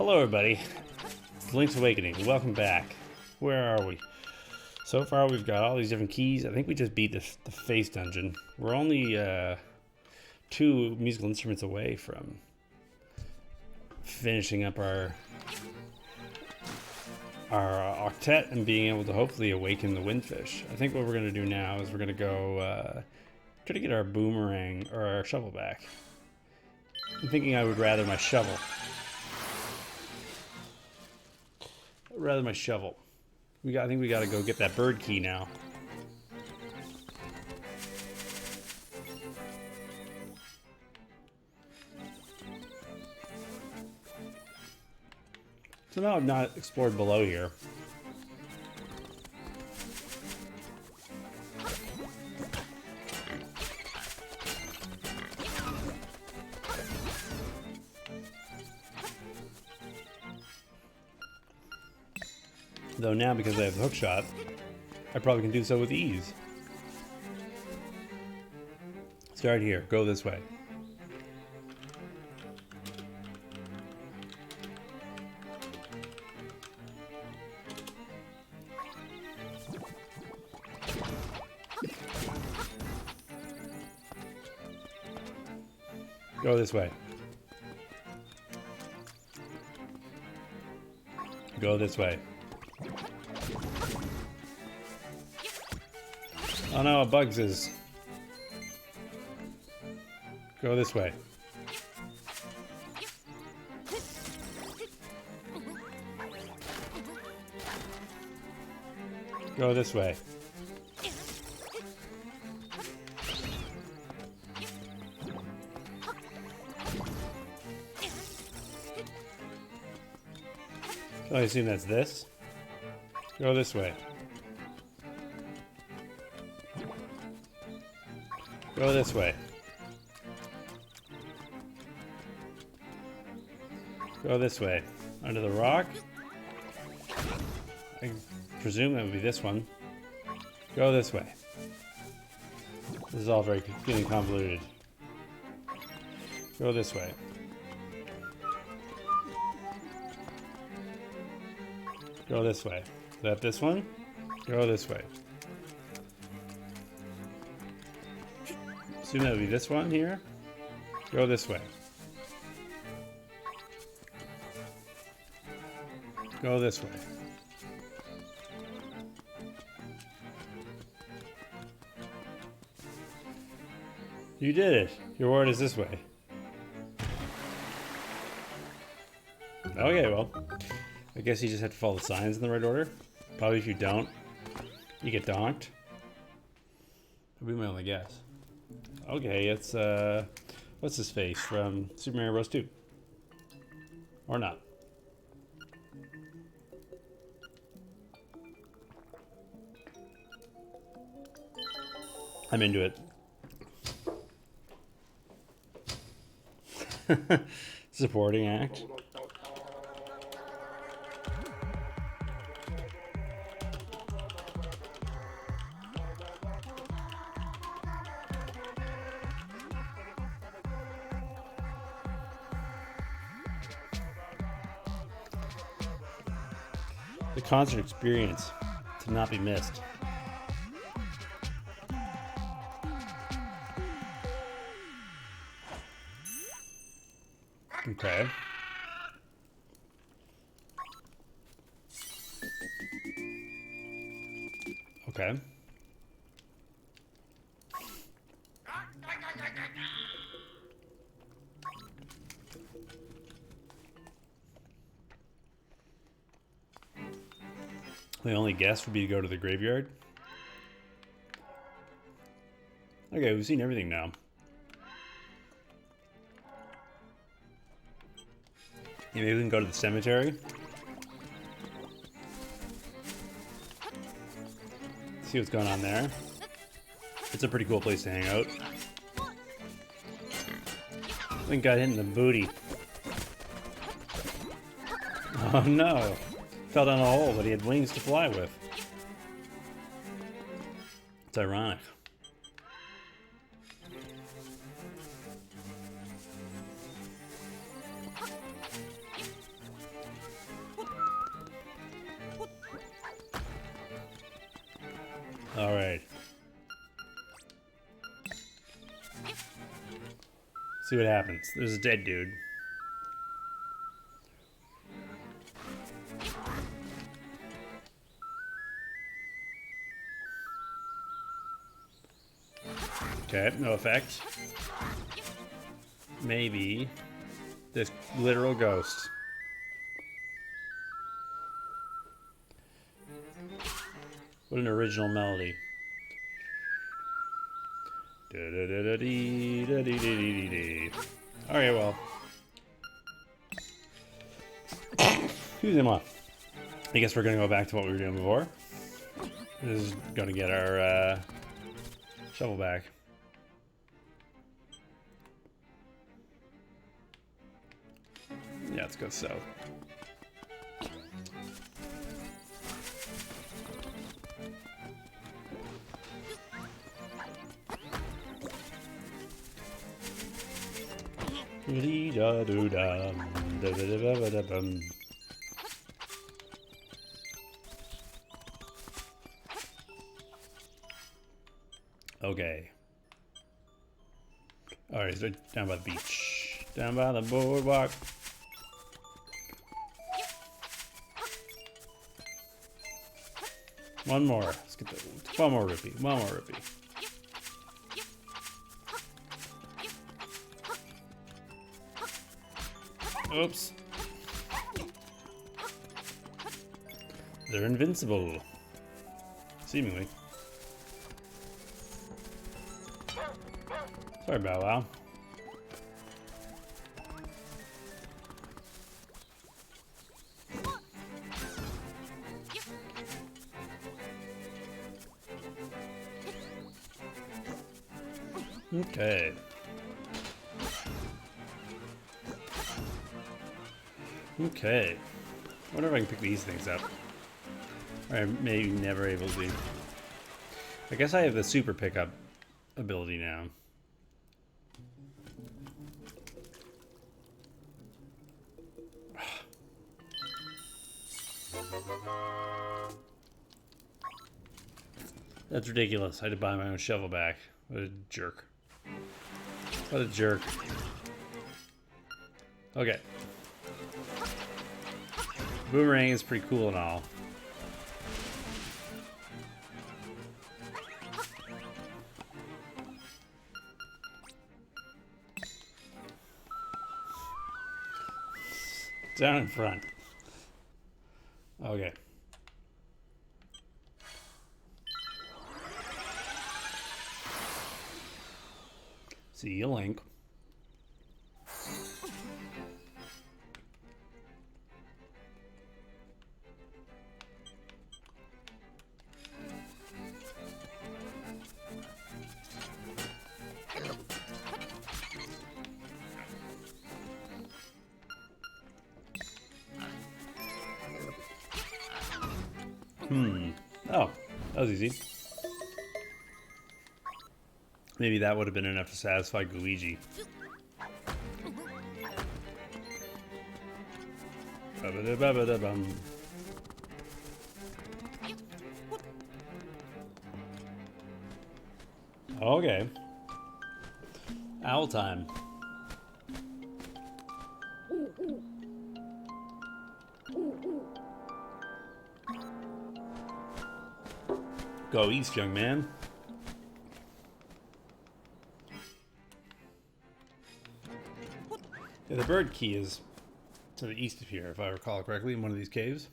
Hello everybody, it's Link's Awakening. Welcome back. Where are we? So far we've got all these different keys. I think we just beat the face dungeon. We're only 2 musical instruments away from finishing up our octet and being able to hopefully awaken the windfish. I think what we're going to do now is we're going to go try to get our boomerang or our shovel back. I'm thinking I would rather my shovel. I think we got to go get that bird key now. So now I've not explored below here. Though now, because I have the hook shot, I probably can do so with ease. Start here. Go this way. Go this way. Go this way. Oh no, Bugs is. Go this way. Go this way. So I assume that's this. Go this way. Go this way. Go this way. Under the rock. I presume that would be this one. Go this way. This is all very getting convoluted. Go this way. Go this way. Is that this one? Go this way. Assume that would be this one here. Go this way. Go this way. You did it. Your word is this way. Okay, well, I guess you just have to follow the signs in the right order. Probably if you don't, you get donked. That'd be my only guess. Okay, it's, what's his face from Super Mario Bros. 2? Or not. I'm into it. Supporting act. The concert experience to not be missed. Okay. Okay. The only guess would be to go to the graveyard. Okay, we've seen everything now. Yeah, maybe we can go to the cemetery. See what's going on there. It's a pretty cool place to hang out. Link got hit in the booty. Oh no! Fell down a hole, but he had wings to fly with. It's ironic. All right. See what happens. There's a dead dude. Okay, no effect. Maybe this literal ghost. What an original melody. Alright, well. Excuse him off. I guess we're gonna go back to what we were doing before. This is gonna get our shovel back. Yeah, let's go south. Okay. Alright, so down by the beach. Down by the boardwalk. One more. Let's get the one more rupee. One more rupee. Oops. They're invincible. Seemingly. Sorry, Bow Wow. Okay. Okay. I wonder if I can pick these things up. Or I may be never able to. I guess I have the super pickup ability now. That's ridiculous. I had to buy my own shovel back. What a jerk. What a jerk. Okay. Boomerang is pretty cool and all. Down in front. Okay. See you, Link. Oh, that was easy. Maybe that would have been enough to satisfy Luigi. Okay. Owl time. Go east, young man. Yeah, the bird key is to the east of here, if I recall correctly, in one of these caves.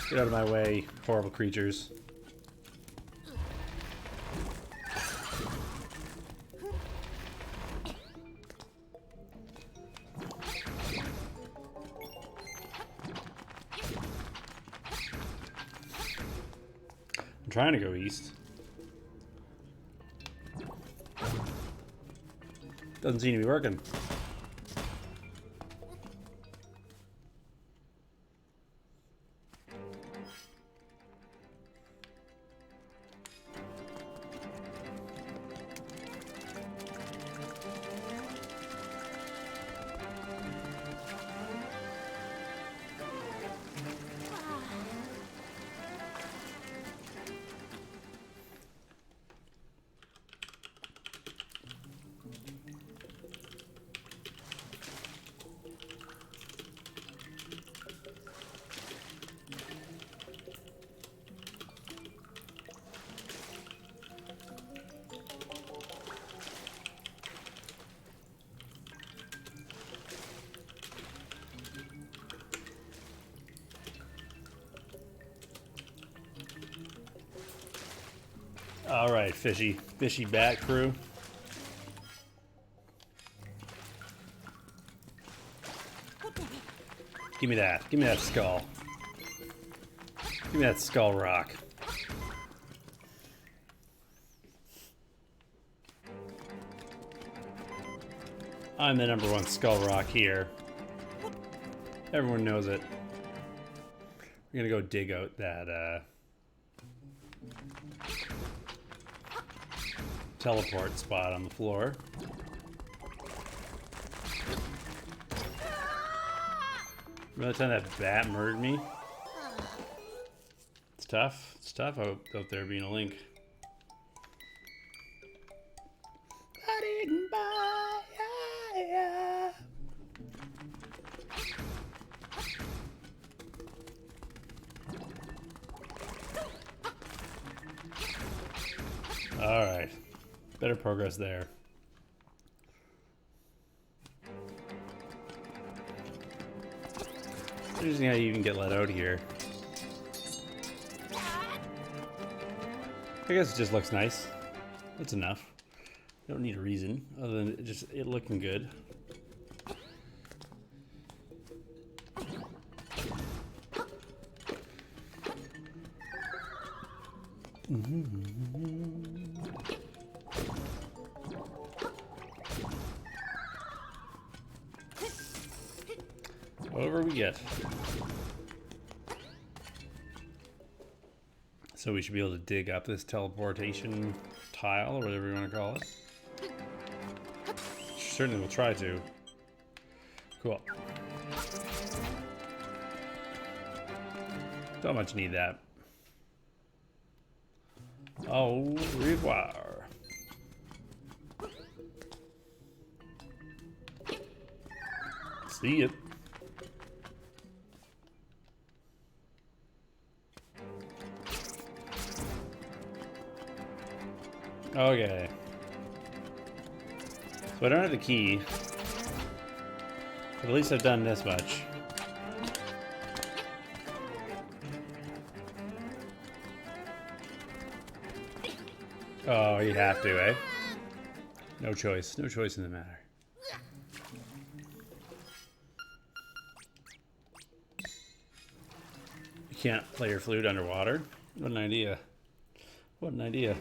Get out of my way, horrible creatures. I'm trying to go east. Doesn't seem to be working. All right, fishy bat crew. Give me that. Give me that skull. Give me that skull rock. I'm the #1 skull rock here. Everyone knows it. We're gonna go dig out that teleport spot on the floor. Remember the time that bat murdered me? It's tough. It's tough out there being a Link. I didn't buy ya. All right. Better progress there. Interesting how you even get let out here. I guess it just looks nice. That's enough. You don't need a reason other than it looking good. Whatever we get. So we should be able to dig up this teleportation tile, or whatever you want to call it. Certainly we'll try to. Cool. Don't much need that. Au revoir. See ya. Okay. So I don't have the key. But at least I've done this much. Oh, you have to, eh? No choice. No choice in the matter. You can't play your flute underwater? What an idea. What an idea.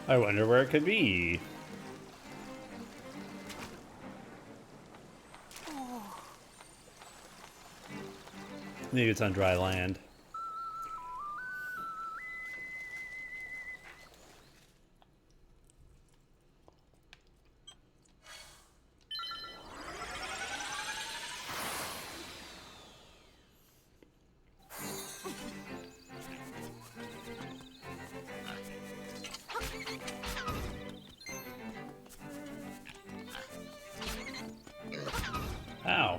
I wonder where it could be. Maybe it's on dry land. Ow.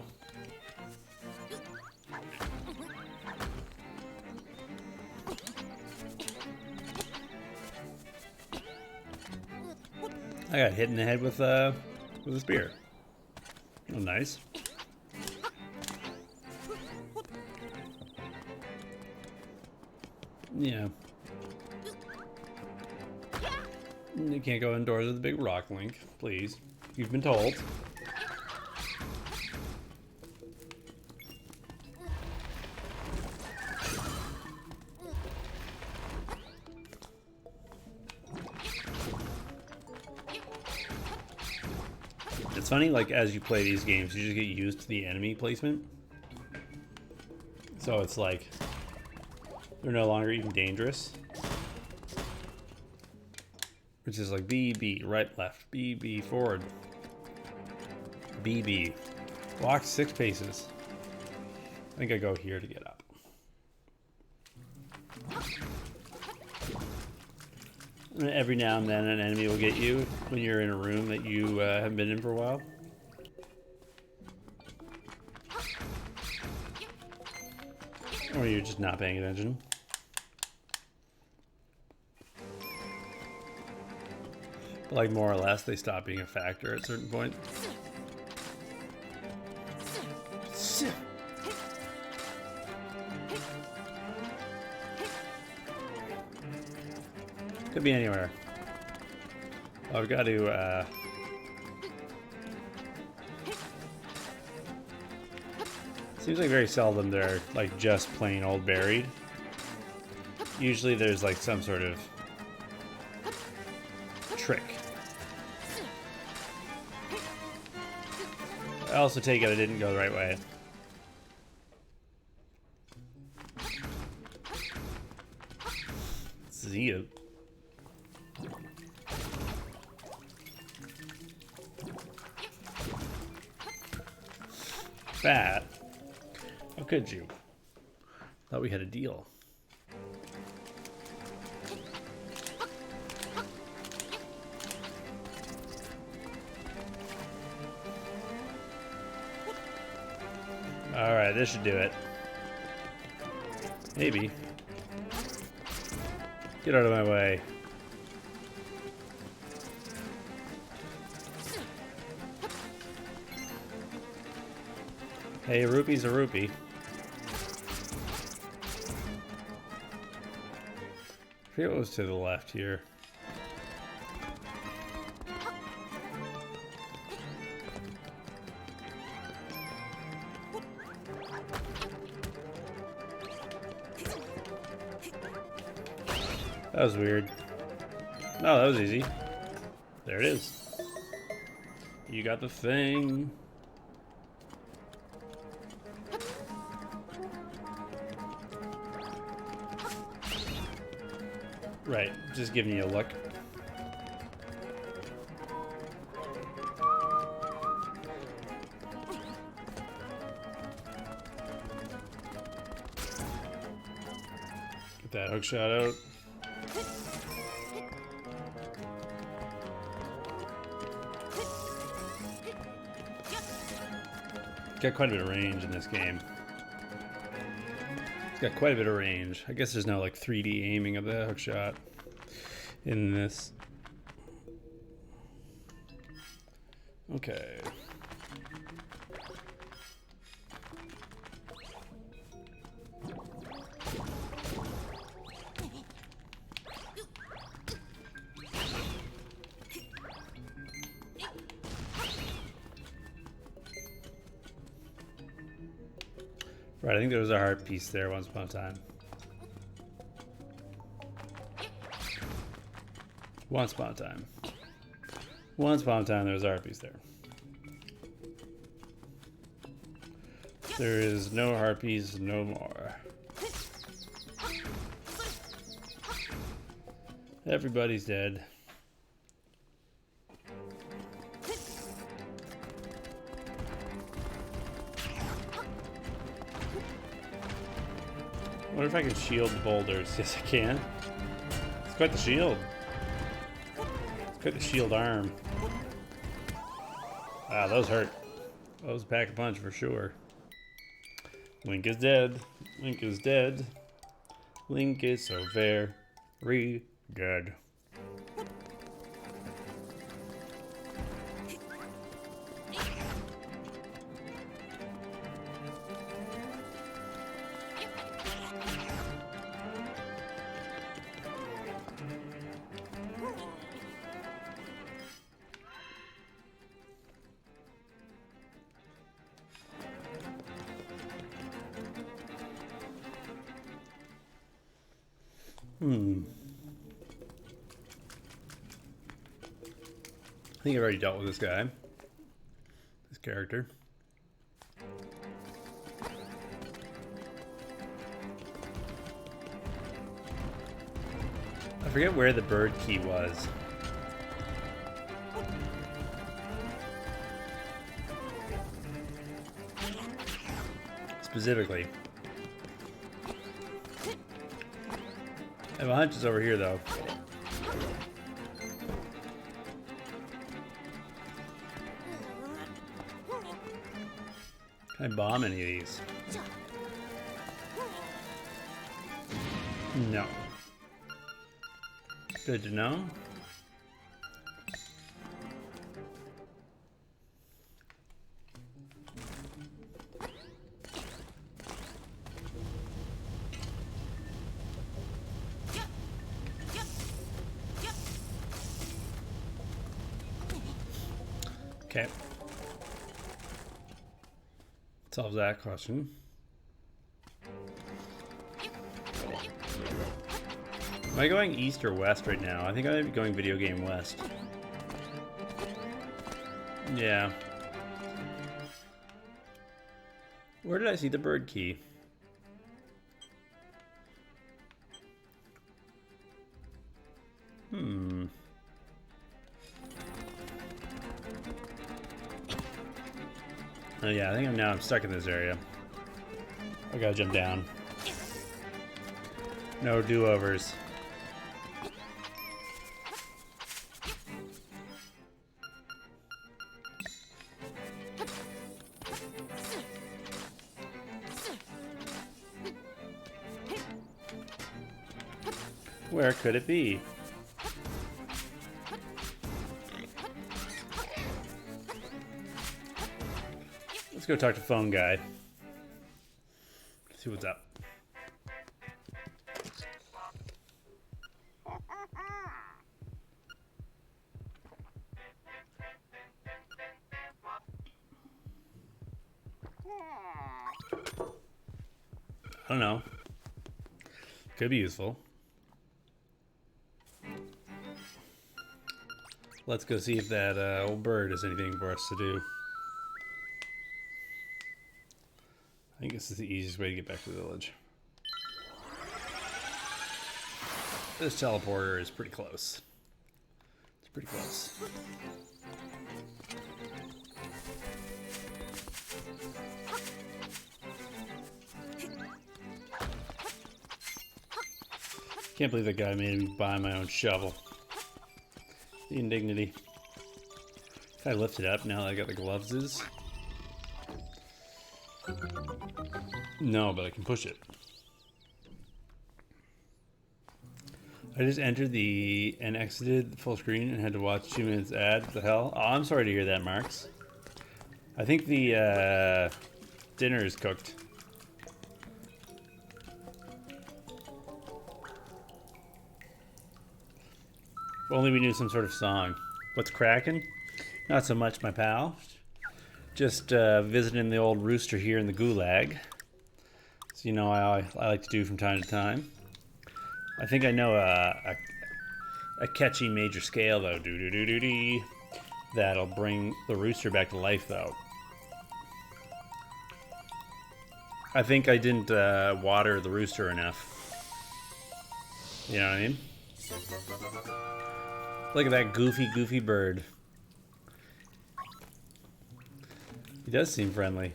I got hit in the head with a spear. Oh, nice. Yeah. You can't go indoors with a big rock, Link. Please. You've been told. It's funny, like, as you play these games, you just get used to the enemy placement. So it's like, they're no longer even dangerous. Which is like B, B, right, left, B, B, forward. B, B. Walk 6 paces. I think I go here to get up. And every now and then an enemy will get you when you're in a room that you haven't been in for a while. Or you're just not paying attention. Like, more or less, they stop being a factor at a certain point. Could be anywhere. I've got to, seems like very seldom they're, like, just plain old buried. Usually there's, like, some sort of trick. I also take it I didn't go the right way. See ya. Fat. How could you? Thought we had a deal. Alright, this should do it. Maybe. Get out of my way. Hey, a rupee's a rupee. I forget what was to the left here. That was weird. No, that was easy. There it is. You got the thing. Right, just giving you a look. Get that hook shot out. Got quite a bit of range in this game. It's got quite a bit of range. I guess there's no like 3D aiming of the hook shot in this. Okay. Right, I think there was a heart piece there once upon a time. Once upon a time. Once upon a time there was a heart piece there. There is no heart piece no more. Everybody's dead. I wonder if I can shield the boulders. Yes, I can. It's quite the shield. It's quite the shield arm. Ah, those hurt. Those pack a punch for sure. Link is dead. Link is dead. Link is so very dead. I think I've already dealt with this guy. This character. I forget where the bird key was. Specifically. I have a hunch it's over here though. Can I bomb any of these? No. Good to know. Okay. Solves that question. Am I going east or west right now? I think I might be going video game west. Yeah. Where did I see the bird key? Oh yeah, I think I'm stuck in this area. I gotta jump down. No do-overs. Where could it be? Let's go talk to phone guy. See what's up. I don't know. Could be useful. Let's go see if that old bird has anything for us to do. I think this is the easiest way to get back to the village. This teleporter is pretty close. It's pretty close. Can't believe that guy made me buy my own shovel. The indignity. If I lift it up now that I got the gloves? No, but I can push it. I just entered and exited full screen and had to watch 2 minutes ad. What the hell? Oh, I'm sorry to hear that, Marks. I think the dinner is cooked. If only we knew some sort of song. What's cracking? Not so much, my pal. Just visiting the old rooster here in the gulag. So you know I like to do from time to time. I think I know a catchy major scale though. Do-do-do-do-dee. That'll bring the rooster back to life though. I think I didn't water the rooster enough. You know what I mean? Look at that goofy bird. He does seem friendly.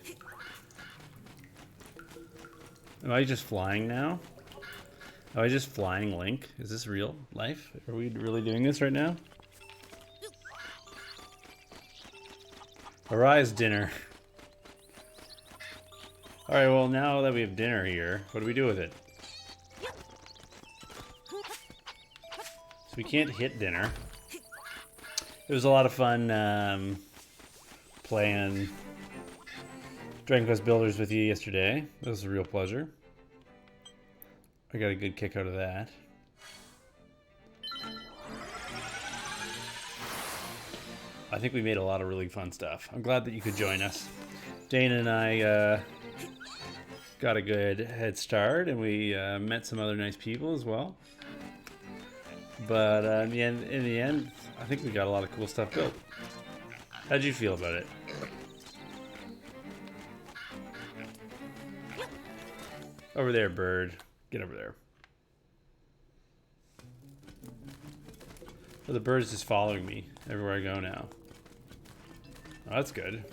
Am I just flying now? Am I just flying Link? Is this real life? Are we really doing this right now? Arise, dinner. Alright, well now that we have dinner here, what do we do with it? So we can't hit dinner. It was a lot of fun playing Dragon Quest Builders with you yesterday. It was a real pleasure. I got a good kick out of that. I think we made a lot of really fun stuff. I'm glad that you could join us. Dana and I got a good head start, and we met some other nice people as well. But in the end, I think we got a lot of cool stuff built. How'd you feel about it? Over there, bird. Get over there. So the bird is just following me everywhere I go now. Oh, that's good.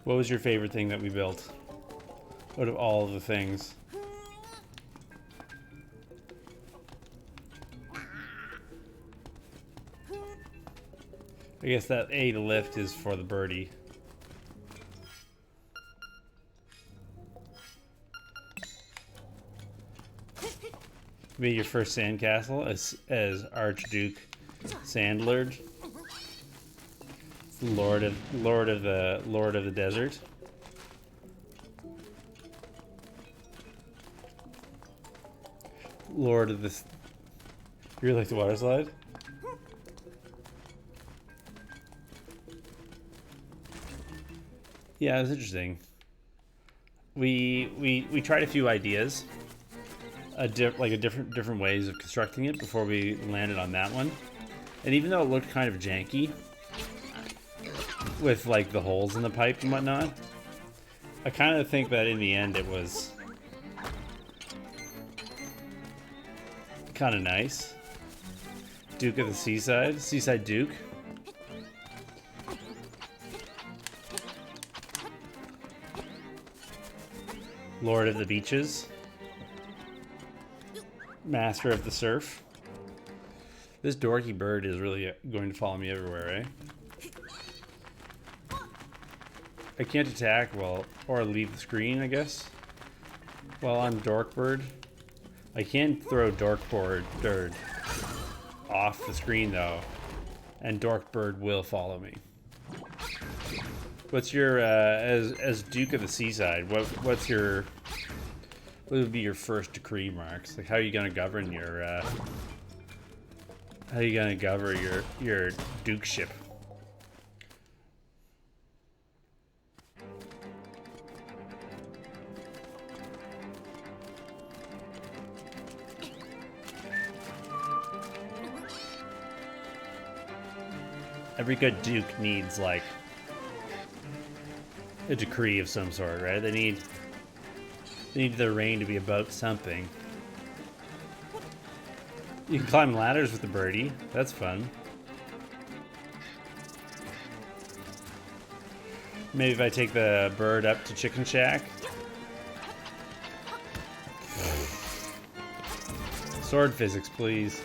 What was your favorite thing that we built? Out of all of the things? I guess that A to lift is for the birdie. Be your first sandcastle as Archduke Sandlord, Lord of the Desert. Lord of the You really like the water slide? Yeah, it was interesting. We tried a few ideas, different ways of constructing it before we landed on that one. And even though it looked kind of janky, with like the holes in the pipe and whatnot, I kind of think that in the end it was kind of nice. Duke of the Seaside, Seaside Duke. Lord of the Beaches. Master of the Surf. This dorky bird is really going to follow me everywhere, eh? I can't attack or leave the screen, I guess. While I'm Dork Bird. I can throw Dork Bird off the screen though, and Dork Bird will follow me. What's your as Duke of the Seaside? What would be your first decree, Marks? Like, how are you gonna govern your your dukeship? Every good duke needs like a decree of some sort, right? They need their reign to be about something. You can climb ladders with the birdie. That's fun. Maybe if I take the bird up to Chicken Shack. Sword physics, please.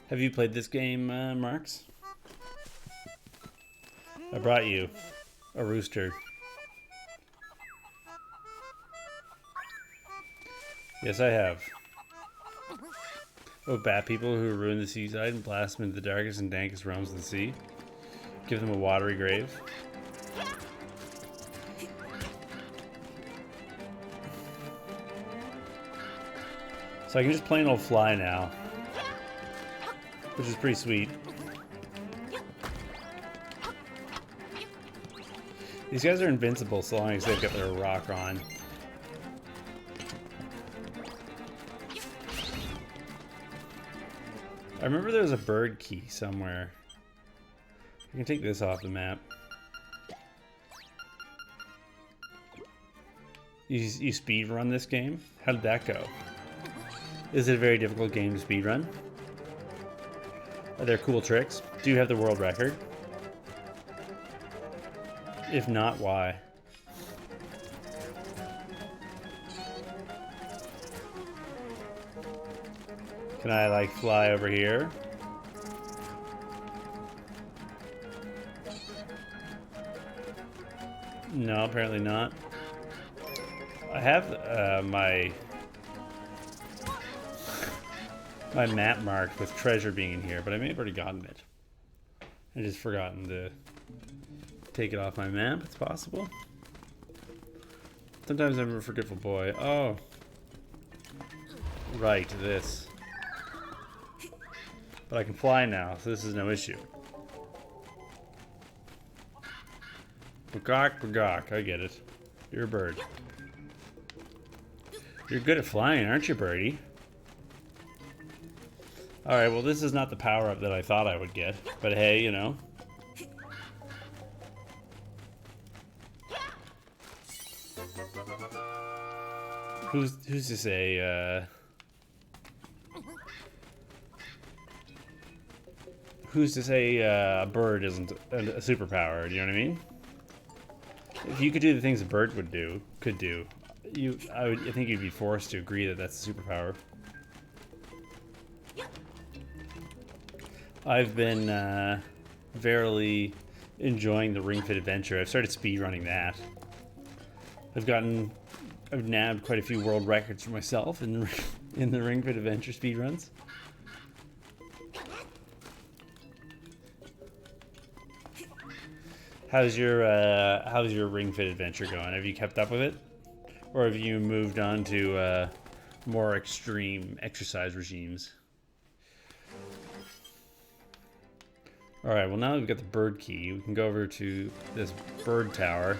Have you played this game, Marks? I brought you a rooster. Yes, I have. Oh, bat people who ruin the seaside and blast them into the darkest and dankest realms of the sea. Give them a watery grave. So I can just plain old fly now, which is pretty sweet. These guys are invincible so long as they've got their rock on. I remember there was a bird key somewhere. I can take this off the map. You speed run this game? How did that go? Is it a very difficult game to speed run? Are there cool tricks? Do you have the world record? If not, why? Can I, like, fly over here? No, apparently not. I have my map marked with treasure being in here, but I may have already gotten it. I just forgotten to take it off my map. It's possible. Sometimes I'm a forgetful boy. Oh. Right, this. But I can fly now, so this is no issue. Bagok, bagok, I get it. You're a bird. You're good at flying, aren't you, birdie? Alright, well this is not the power-up that I thought I would get. But hey, you know. Who's to say, who's to say a bird isn't a superpower? Do you know what I mean? If you could do the things a bird could do, I think you'd be forced to agree that that's a superpower. I've been verily enjoying the Ring Fit Adventure. I've started speedrunning that. I've nabbed quite a few world records for myself in the Ring Fit Adventure speedruns. How's your Ring Fit Adventure going? Have you kept up with it? Or have you moved on to more extreme exercise regimes? Alright, well now we've got the bird key. We can go over to this bird tower.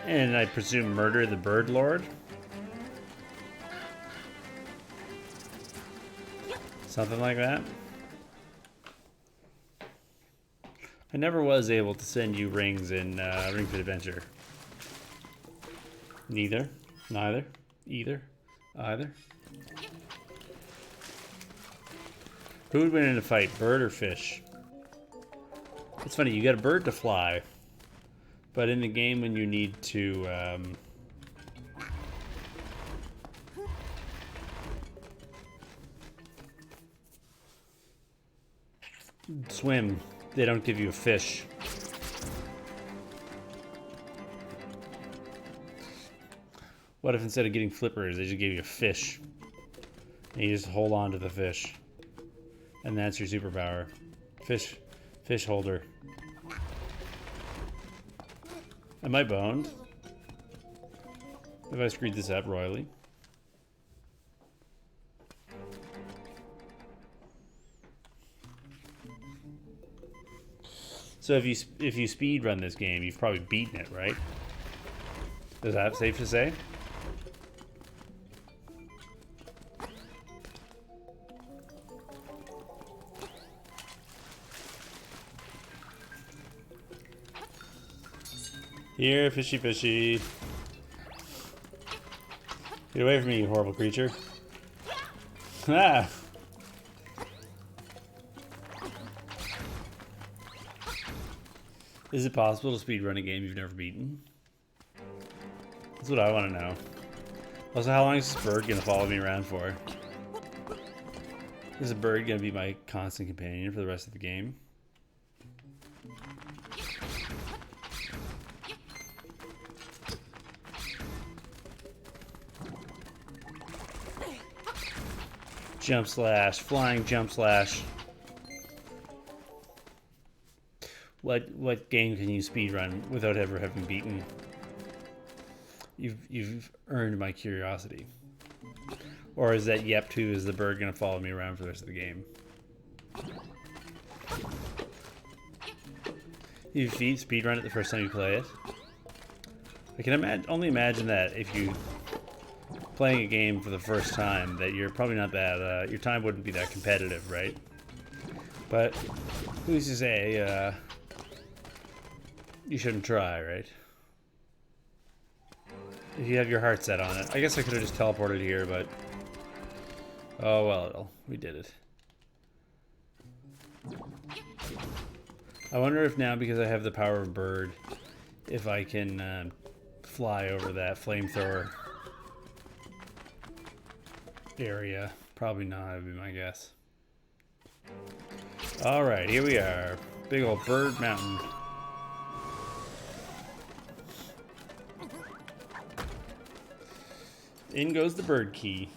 And I presume murder the bird lord? Something like that. I never was able to send you rings in Ring Fit Adventure. Neither. Neither. Either. Either. Who would win in a fight, bird or fish? It's funny, you got a bird to fly, but in the game when you need to swim, they don't give you a fish. What if instead of getting flippers, they just gave you a fish? And you just hold on to the fish. And that's your superpower. Fish holder. Am I boned? Have I screwed this up royally? So if you speed run this game, you've probably beaten it, right? Is that safe to say? Here, fishy fishy. Get away from me, you horrible creature. Ah! Is it possible to speedrun a game you've never beaten? That's what I want to know. Also, how long is this bird gonna follow me around for? Is a bird gonna be my constant companion for the rest of the game? Jump slash, flying jump slash. What game can you speedrun without ever having beaten? You've earned my curiosity. Or is that yep 2 is the bird gonna follow me around for the rest of the game? You speedrun it the first time you play it? I can only imagine that if you playing a game for the first time, that you're probably not that, your time wouldn't be that competitive, right? But who's to say, you shouldn't try, right? If you have your heart set on it. I guess I could have just teleported here, but oh well, we did it. I wonder if now, because I have the power of bird, if I can fly over that flamethrower area. Probably not, would be my guess. Alright, here we are. Big old bird mountain. In goes the bird key.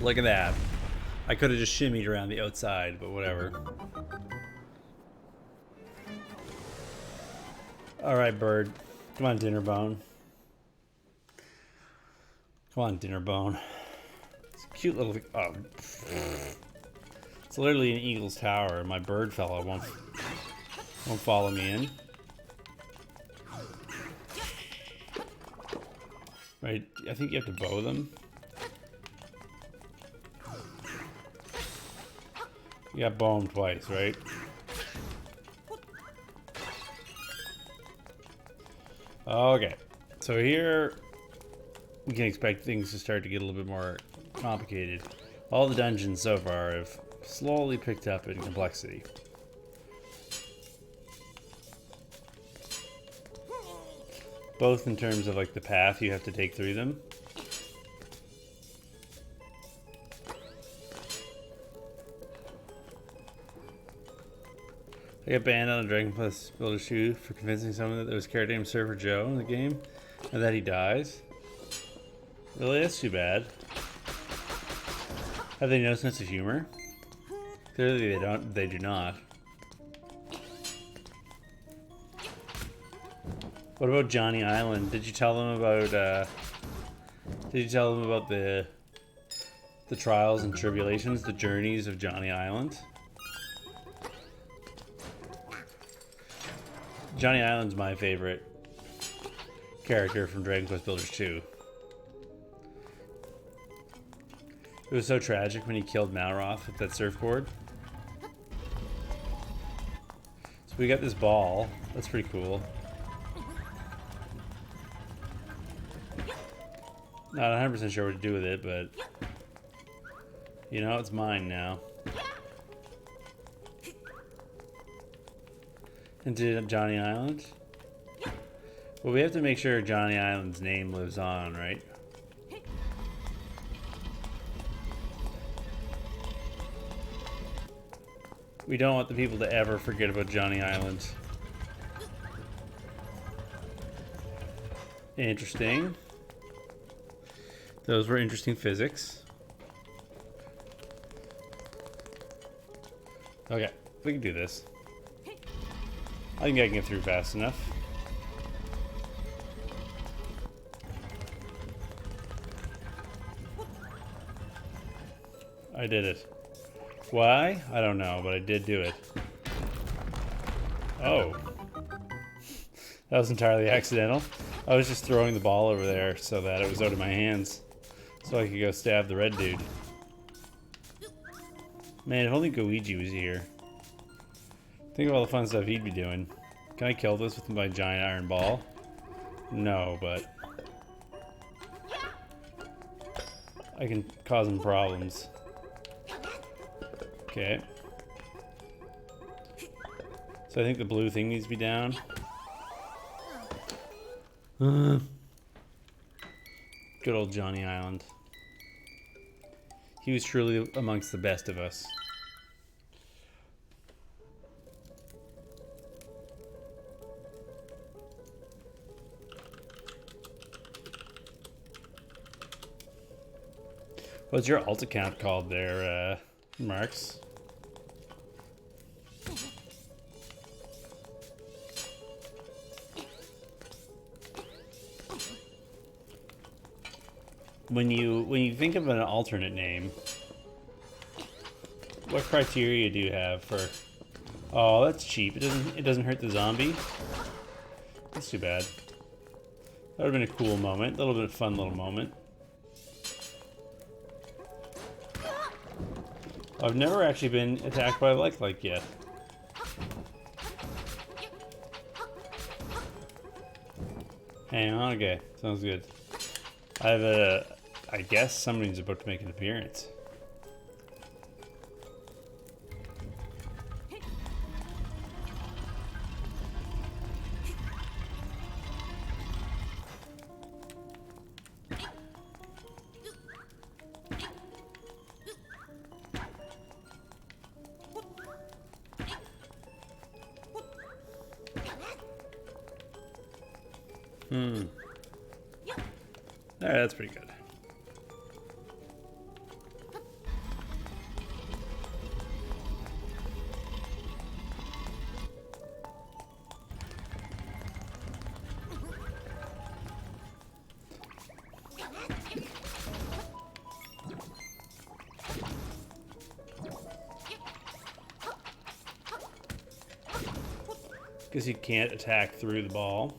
Look at that. I could have just shimmied around the outside, but whatever. Alright, bird. Come on, dinner bone. Come on, dinner bone. It's a cute little... Oh. It's literally an eagle's tower. My bird fellow won't follow me in. Right, I think you have to bow them. You got bow them twice, right? Okay, so here we can expect things to start to get a little bit more complicated. All the dungeons so far have slowly picked up in complexity. Both in terms of like the path you have to take through them. I got banned on a Dragon Plus Builder Shoe for convincing someone that there was a character named Surfer Joe in the game and that he dies. Really? That's too bad. Have they no sense of humor? Clearly they don't. They do not. What about Johnny Island? Did you tell them about? Did you tell them about the trials and tribulations, the journeys of Johnny Island? Johnny Island's my favorite character from Dragon Quest Builders 2. It was so tragic when he killed Malroth with that surfboard. So we got this ball. That's pretty cool. Not 100% sure what to do with it, but you know, it's mine now. Into Johnny Island? Well, we have to make sure Johnny Island's name lives on, right? We don't want the people to ever forget about Johnny Island. Interesting. Those were interesting physics. Okay, we can do this. I think I can get through fast enough. I did it. Why? I don't know, but I did do it. Oh. That was entirely accidental. I was just throwing the ball over there so that it was out of my hands. So I could go stab the red dude. Man, if only Luigi was here. Think of all the fun stuff he'd be doing. Can I kill this with my giant iron ball? No, but I can cause him problems. Okay. So I think the blue thing needs to be down. Good old Johnny Island. He was truly amongst the best of us. What's your alt account called there, Marks? When you think of an alternate name, what criteria do you have for? Oh, that's cheap. It doesn't hurt the zombie. That's too bad. That would have been a cool moment. A little bit of fun little moment. I've never actually been attacked by a like yet. Hang on, okay. Sounds good. I have I guess somebody's about to make an appearance. Alright, that's pretty good. Because you can't attack through the ball.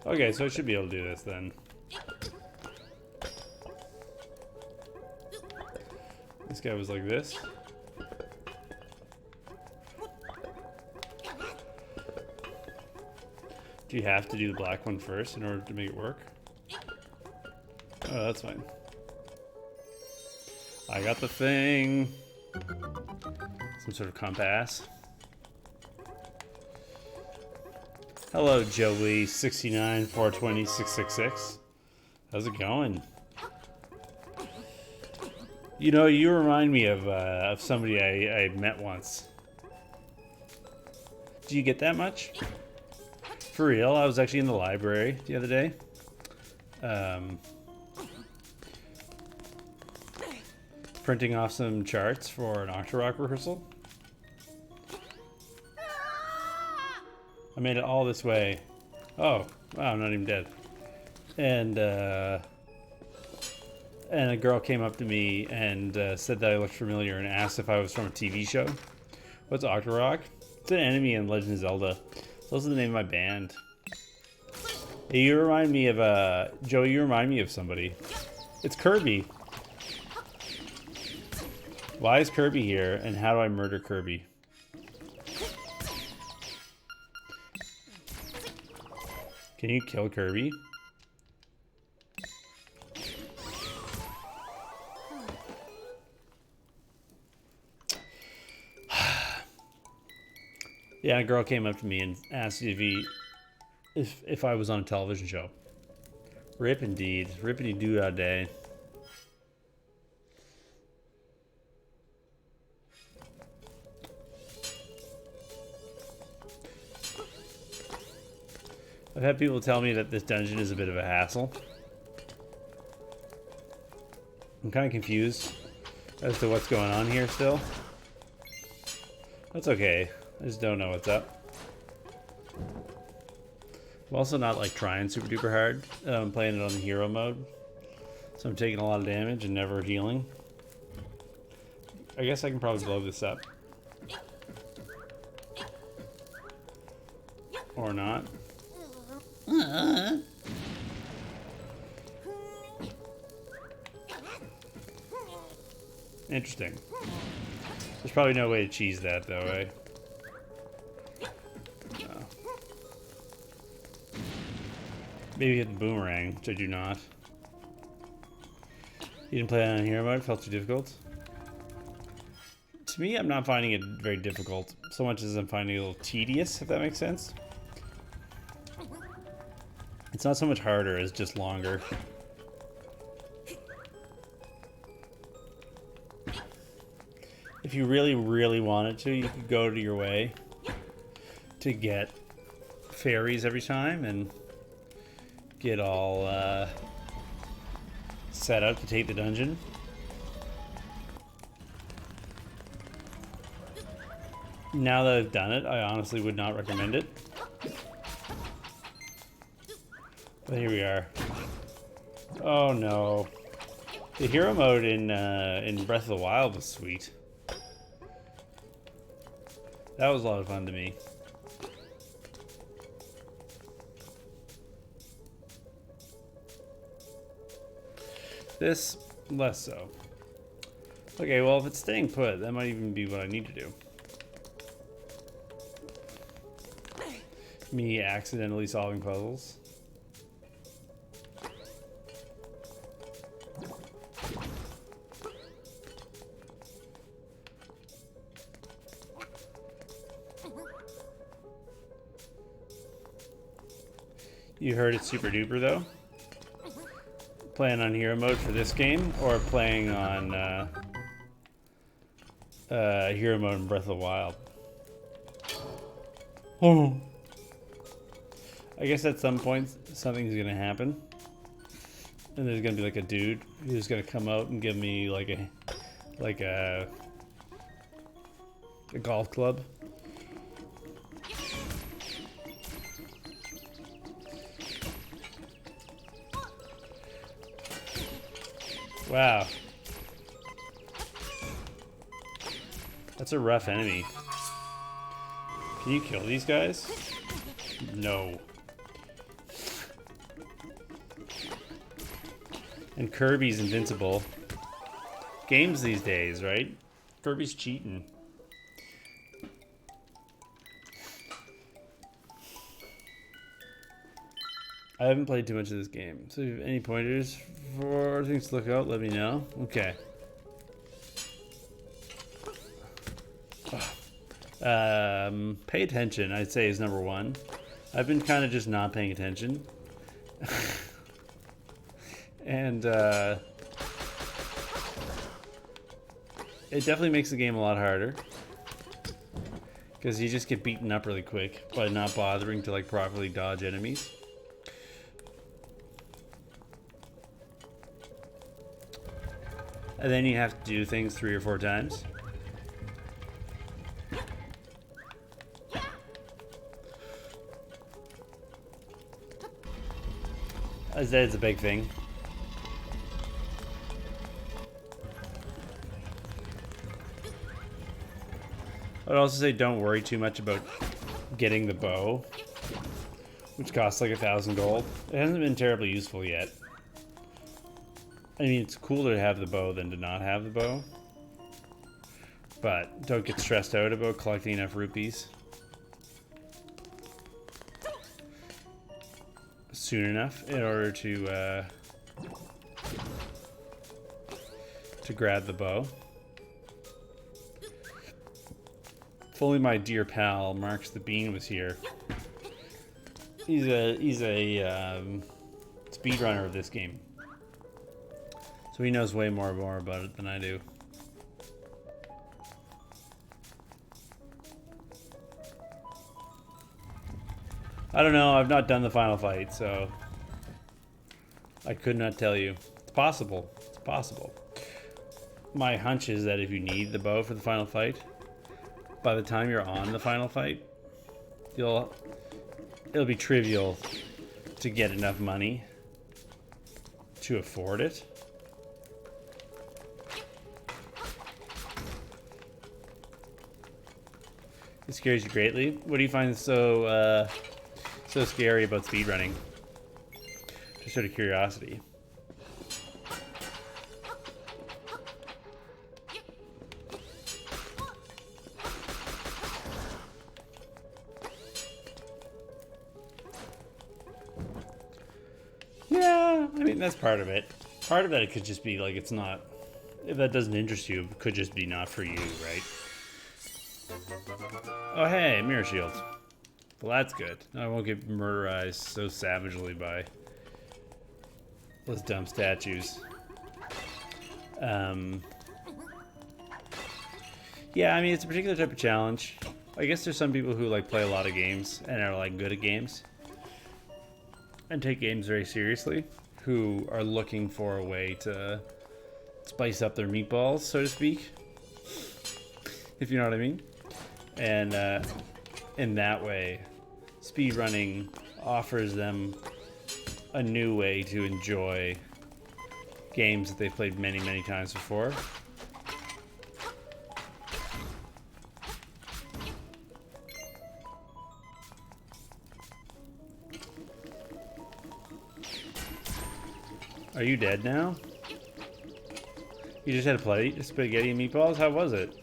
Okay, so I should be able to do this then. This guy was like this. Do you have to do the black one first in order to make it work? Oh, that's fine. I got the thing. Some sort of compass. Hello, Joey 69 420 666. How's it going? You know, you remind me of somebody I met once. Do you get that much? For real, I was actually in the library the other day. Printing off some charts for an Octorok rehearsal. I made it all this way. Oh, wow, I'm not even dead. And a girl came up to me and said that I looked familiar and asked if I was from a TV show. What's Octorok? It's an enemy in Legend of Zelda. It's also the name of my band. Hey, you remind me of Joey. You remind me of somebody. It's Kirby. Why is Kirby here, and how do I murder Kirby? Can you kill Kirby? Yeah, a girl came up to me and asked if I was on a television show. Rip indeed. Rippity doo that day. I've had people tell me that this dungeon is a bit of a hassle. I'm kind of confused as to what's going on here still. That's okay. I just don't know what's up. I'm also not like trying super duper hard. I'm playing it on the hero mode. So I'm taking a lot of damage and never healing. I guess I can probably blow this up. Or not. Interesting. There's probably no way to cheese that though, eh? No. Maybe hit the boomerang, which I do not. You didn't play on hero mode? Felt too difficult? To me, I'm not finding it very difficult, so much as I'm finding it a little tedious, if that makes sense. It's not so much harder as just longer. If you really, really wanted to, you could go to your way to get fairies every time and get all set up to take the dungeon. Now that I've done it, I honestly would not recommend it. But here we are. Oh no. The hero mode in Breath of the Wild was sweet. That was a lot of fun to me. This, less so. Okay, well if it's staying put, that might even be what I need to do. Me accidentally solving puzzles. You heard it's super duper though? Playing on hero mode for this game, or playing on hero mode in Breath of the Wild? Oh. I guess at some point something's gonna happen. And there's gonna be like a dude who's gonna come out and give me like a golf club. Wow. That's a rough enemy. Can you kill these guys? No. And Kirby's invincible. Games these days, right? Kirby's cheating. I haven't played too much of this game, so if you have any pointers for things to look out, let me know. Okay. Pay attention, I'd say, is number one. I've been kind of just not paying attention. And it definitely makes the game a lot harder. Because you just get beaten up really quick by not bothering to like properly dodge enemies. And then you have to do things 3 or 4 times. As that is a big thing. I'd also say don't worry too much about getting the bow, which costs like 1,000 gold. It hasn't been terribly useful yet. I mean, it's cooler to have the bow than to not have the bow. But don't get stressed out about collecting enough rupees soon enough in order to grab the bow. If only my dear pal Marks the Bean was here. He's a speedrunner of this game, so he knows way more about it than I do. I don't know. I've not done the final fight, so I could not tell you. It's possible. It's possible. My hunch is that if you need the bow for the final fight, by the time you're on the final fight, it'll be trivial to get enough money to afford it. It scares you greatly. What do you find so scary about speedrunning? Just out of curiosity. Yeah, I mean, that's part of it. Part of it could just be like, it's not, if that doesn't interest you, it could just be not for you, right? Oh, hey, mirror shield. Well, that's good. I won't get murderized so savagely by those dumb statues. Yeah, I mean, it's a particular type of challenge. I guess there's some people who like play a lot of games and are like good at games and take games very seriously, who are looking for a way to spice up their meatballs, so to speak, if you know what I mean. And in that way, speedrunning offers them a new way to enjoy games that they've played many, many times before. Are you dead now? You just had a plate of spaghetti and meatballs? How was it?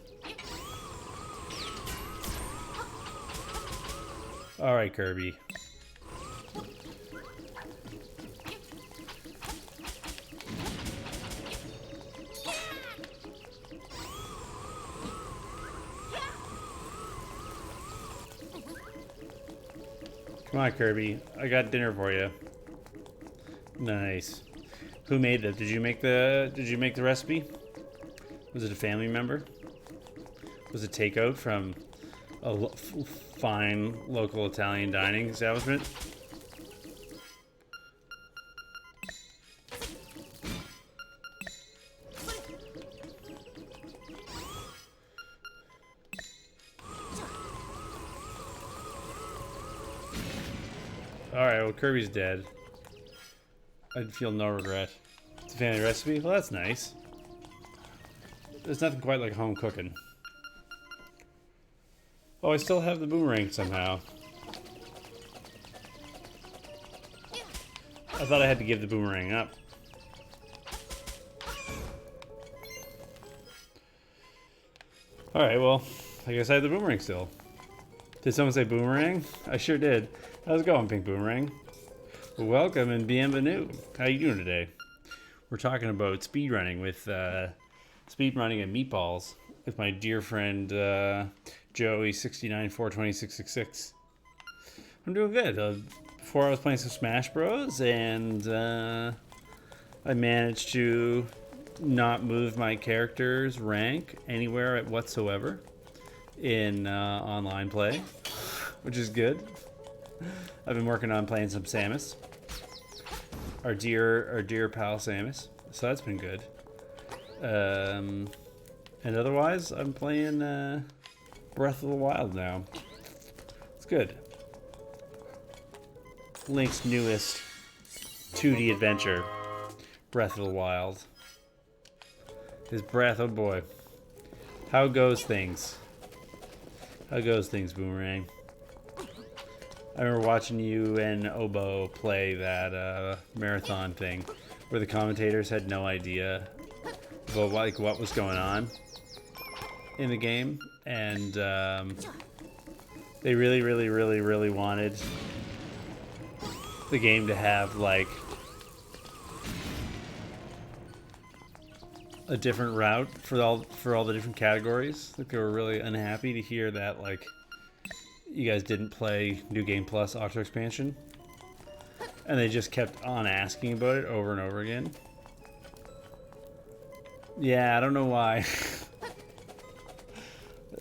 Alright, Kirby. Come on, Kirby. I got dinner for you. Nice. Who made that? Did you make the recipe? Was it a family member? Was it takeout from a fine local Italian dining establishment? Alright, well, Kirby's dead. I'd feel no regret. It's a family recipe? Well, that's nice. There's nothing quite like home cooking. Oh, I still have the boomerang somehow. I thought I had to give the boomerang up. Alright, well, I guess I have the boomerang still. Did someone say boomerang? I sure did. How's it going, Pink Boomerang? Welcome and bienvenue. How you doing today? We're talking about speedrunning with speedrunning and meatballs with my dear friend Joey 6942666. I'm doing good. Before I was playing some Smash Bros and I managed to not move my character's rank anywhere whatsoever. in online play, which is good. I've been working on playing some Samus, our dear pal Samus, so that's been good. And otherwise, I'm playing Breath of the Wild now. It's good. Link's newest 2D adventure, Breath of the Wild. His breath, oh boy. How goes things? How goes things, Boomerang? I remember watching you and Obo play that marathon thing where the commentators had no idea about like what was going on in the game, and they really wanted the game to have like a different route for all the different categories. Like they were really unhappy to hear that like you guys didn't play New Game Plus Auto Expansion, and they just kept on asking about it over and over again. Yeah, I don't know why.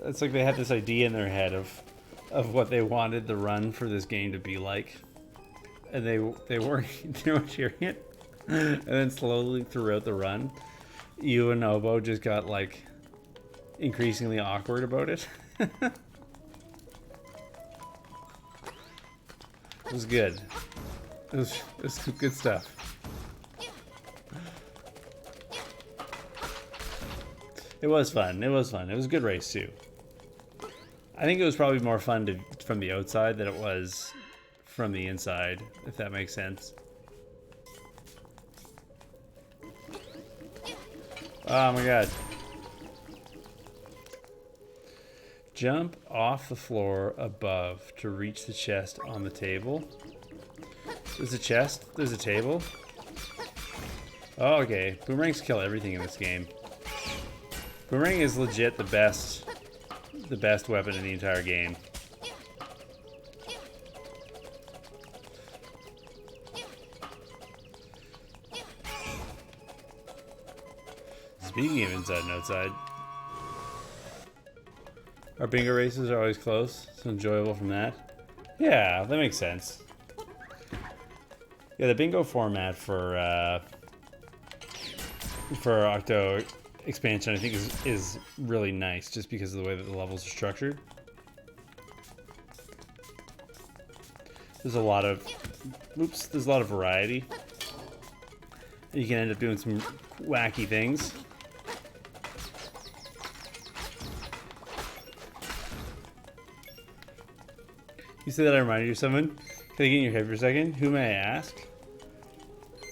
It's like they had this idea in their head of what they wanted the run for this game to be like, and they weren't hearing it. And then slowly throughout the run, you and Obo just got like increasingly awkward about it. It was good. It was good stuff. It was fun. It was fun. It was a good race too. I think it was probably more fun from the outside than it was from the inside, if that makes sense. Oh my god. Jump off the floor above to reach the chest on the table. There's a chest. There's a table. Oh, okay. Boomerangs kill everything in this game. Boomerang is legit the best weapon in the entire game. Speaking of inside and outside, our bingo races are always close. It's enjoyable from that. Yeah, that makes sense. Yeah, the bingo format for Octo expansion, I think, is really nice, just because of the way that the levels are structured. There's a lot of variety. You can end up doing some wacky things. You said that I reminded you of someone? Can I get in your head for a second? Who may I ask?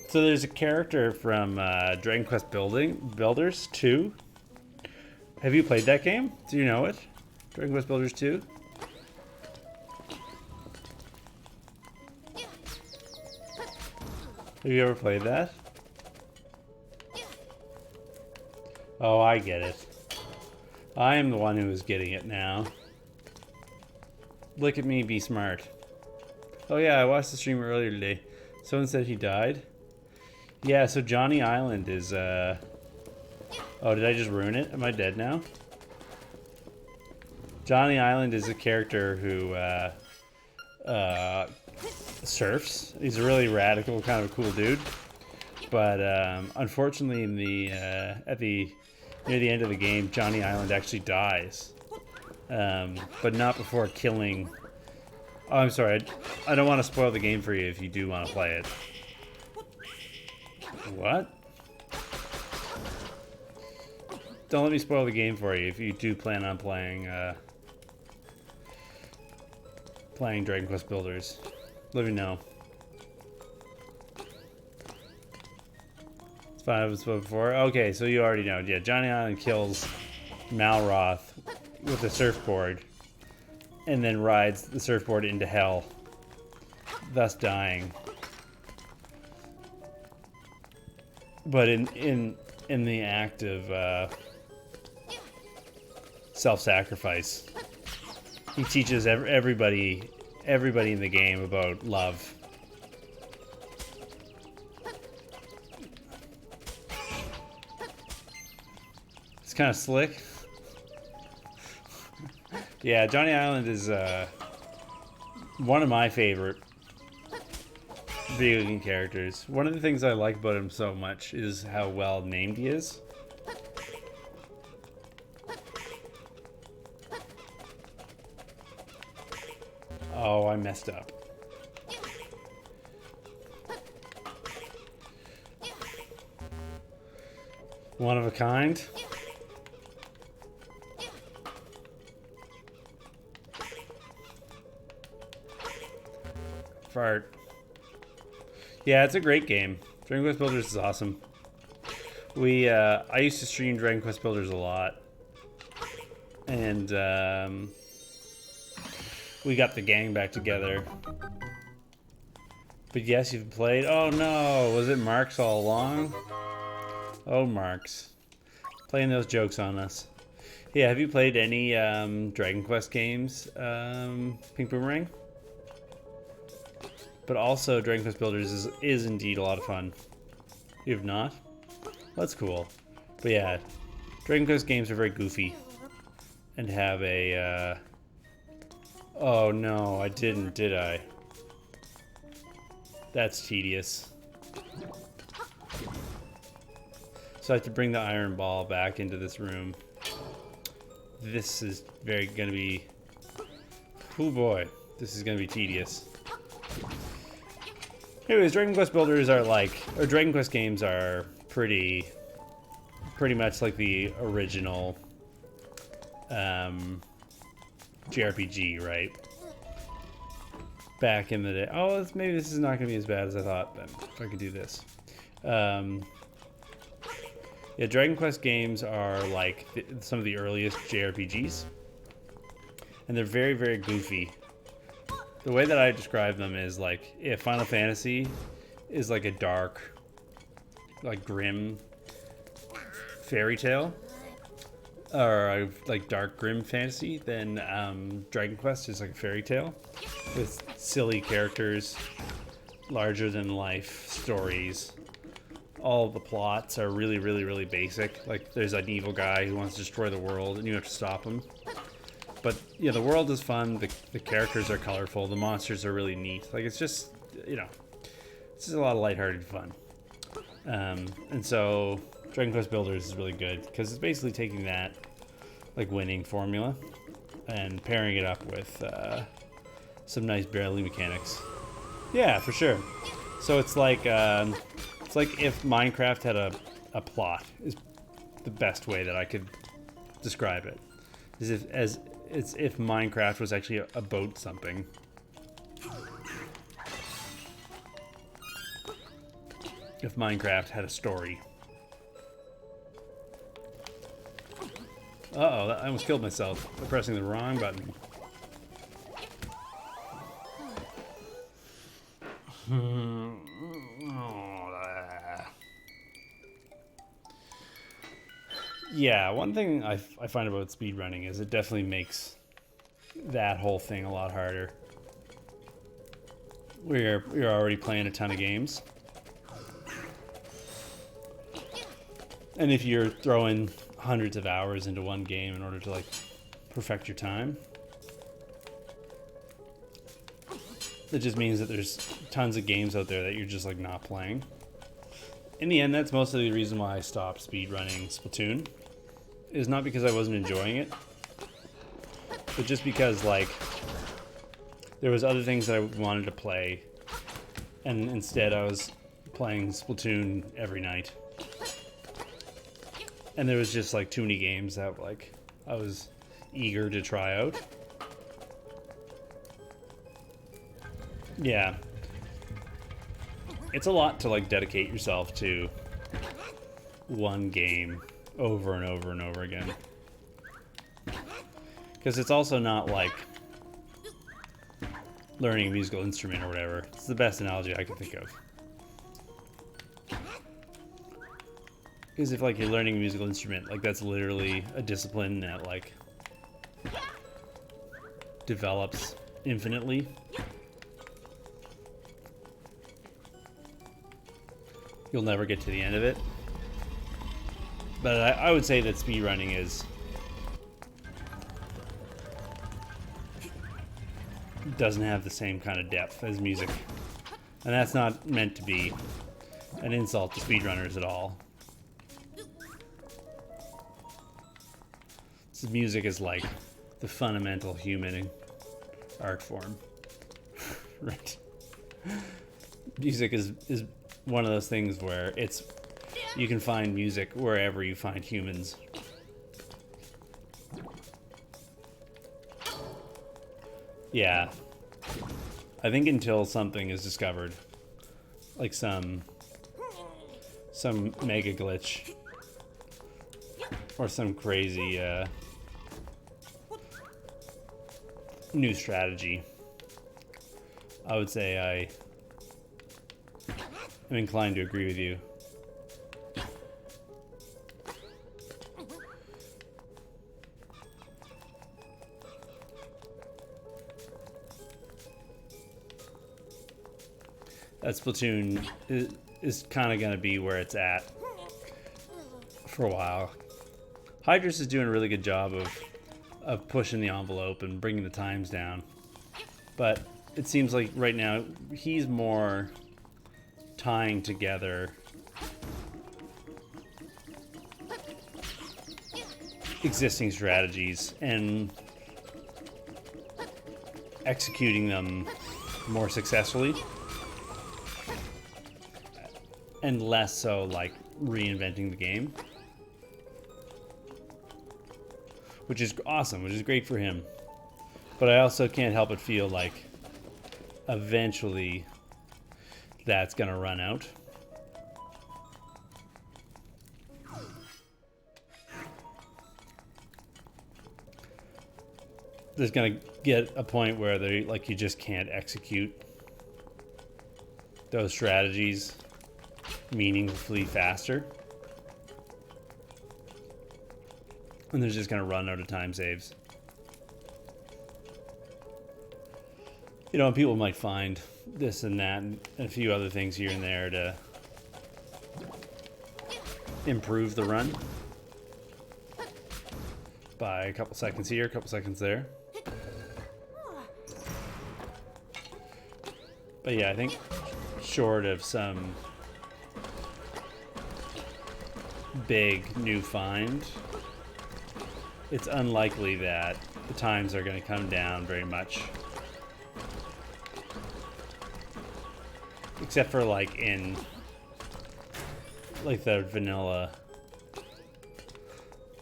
So there's a character from Dragon Quest Builders 2. Have you played that game? Do you know it? Dragon Quest Builders 2? Have you ever played that? Oh, I get it. I am the one who is getting it now. Look at me be smart. Oh yeah, I watched the stream earlier today. Someone said he died. Yeah, so Johnny Island is, oh, did I just ruin it? Am I dead now? Johnny Island is a character who, surfs. He's a really radical, kind of cool dude. But, unfortunately, in the, near the end of the game, Johnny Island actually dies. But not before killing... Oh, I'm sorry. I don't want to spoil the game for you if you do want to play it. What? Don't let me spoil the game for you if you do plan on playing Dragon Quest Builders. Let me know. It's fine if it's spoiled before. Okay, so you already know. Yeah, Johnny Island kills Malroth with a surfboard and then rides the surfboard into hell, thus dying. But in the act of self-sacrifice, he teaches everybody in the game about love. It's kind of slick. Yeah, Johnny Island is one of my favorite video game characters. One of the things I like about him so much is how well named he is. Oh, I messed up. One of a kind. Fart. Yeah, it's a great game. Dragon Quest Builders is awesome. I used to stream Dragon Quest Builders a lot. And, we got the gang back together. But yes, you've played. Oh no, was it Marks all along? Oh, Marks. Playing those jokes on us. Yeah, have you played any Dragon Quest games, Pink Boomerang? But also, Dragon Quest Builders is indeed a lot of fun. You have not? That's cool. But yeah, Dragon Quest games are very goofy. And have a, oh no, I didn't, did I? That's tedious. So I have to bring the iron ball back into this room. This is gonna be... Oh boy, this is gonna be tedious. Anyways, Dragon Quest Builders are or Dragon Quest games are pretty much like the original JRPG, right? Back in the day. Oh, maybe this is not going to be as bad as I thought, then, if I could do this. Yeah, Dragon Quest games are like some of the earliest JRPGs. And they're very, very goofy. The way that I describe them is like, if Final Fantasy is like a dark, like grim fairy tale, or like dark grim fantasy, then Dragon Quest is like a fairy tale with silly characters, larger than life stories. All the plots are really, really, really basic. Like there's an evil guy who wants to destroy the world and you have to stop him. But yeah, the world is fun, the characters are colorful, the monsters are really neat. Like it's just, you know, it's just a lot of lighthearted fun. And so Dragon Quest Builders is really good because it's basically taking that like winning formula and pairing it up with some nice barely mechanics. Yeah, for sure. So it's like if Minecraft had a plot is the best way that I could describe it. It's if Minecraft was actually about something. If Minecraft had a story. Uh-oh, I almost killed myself by pressing the wrong button. Yeah, one thing I find about speedrunning is it definitely makes that whole thing a lot harder. You're already playing a ton of games. And if you're throwing hundreds of hours into one game in order to like perfect your time, it just means that there's tons of games out there that you're just like not playing. In the end, that's mostly the reason why I stopped speedrunning Splatoon. Is not because I wasn't enjoying it, but just because like there was other things that I wanted to play, and instead I was playing Splatoon every night. And there was just like too many games that like I was eager to try out. Yeah. It's a lot to like dedicate yourself to one game over and over and over again. Because it's also not like learning a musical instrument or whatever. It's the best analogy I can think of. Because if like you're learning a musical instrument, like that's literally a discipline that like develops infinitely. You'll never get to the end of it. But I would say that speedrunning is doesn't have the same kind of depth as music. And that's not meant to be an insult to speedrunners at all. So music is like the fundamental human art form. Right? Music is one of those things where you can find music wherever you find humans. Yeah. I think until something is discovered, like some mega glitch or some crazy new strategy, I would say I am inclined to agree with you. That Splatoon is kind of going to be where it's at for a while. Hydrus is doing a really good job of pushing the envelope and bringing the times down. But it seems like right now he's more tying together existing strategies and executing them more successfully. And less so like reinventing the game. Which is awesome, which is great for him. But I also can't help but feel like eventually that's gonna run out. There's gonna get a point where you just can't execute those strategies meaningfully faster, and they're just gonna run out of time saves. You know, and people might find this and that and a few other things here and there to improve the run by a couple seconds here, a couple seconds there. But yeah, I think short of some big new find, it's unlikely that the times are going to come down very much. Except for like in like the vanilla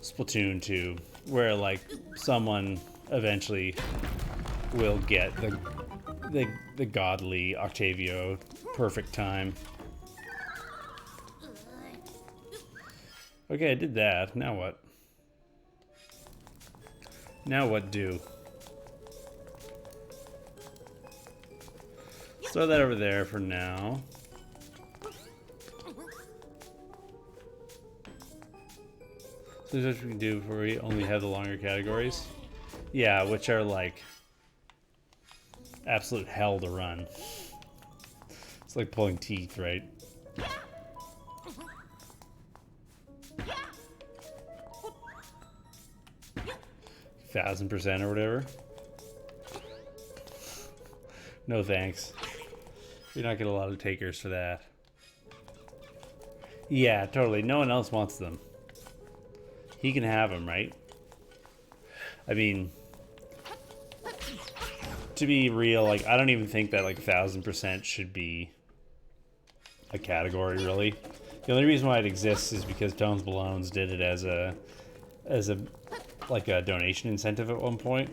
Splatoon 2, where like someone eventually will get the godly Octavio perfect time. Okay, I did that. Now what? Now what do? Throw that over there for now. So this is what we can do before we only have the longer categories. Yeah, which are like absolute hell to run. It's like pulling teeth, right? 1000% or whatever. No thanks. You're not getting a lot of takers for that. Yeah, totally. No one else wants them. He can have them, right? I mean, to be real, like, I don't even think that like 1000% should be a category, really. The only reason why it exists is because Tones Ballones did it as a like a donation incentive at one point,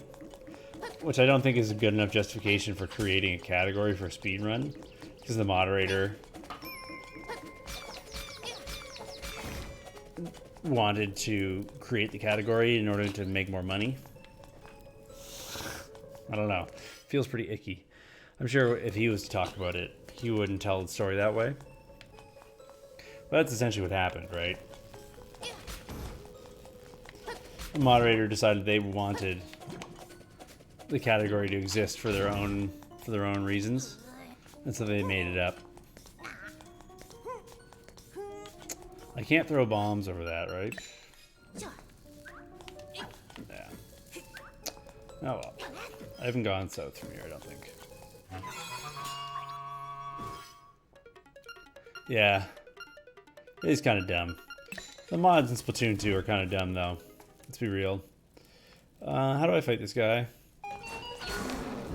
which I don't think is a good enough justification for creating a category for a speedrun, because the moderator wanted to create the category in order to make more money. I don't know. Feels pretty icky. I'm sure if he was to talk about it, he wouldn't tell the story that way. But that's essentially what happened, right? The moderator decided they wanted the category to exist for their own reasons, and so they made it up. I can't throw bombs over that, right? Yeah. Oh well. I haven't gone south from here, I don't think. Yeah. It is kind of dumb. The mods in Splatoon 2 are kind of dumb, though. Let's be real. How do I fight this guy?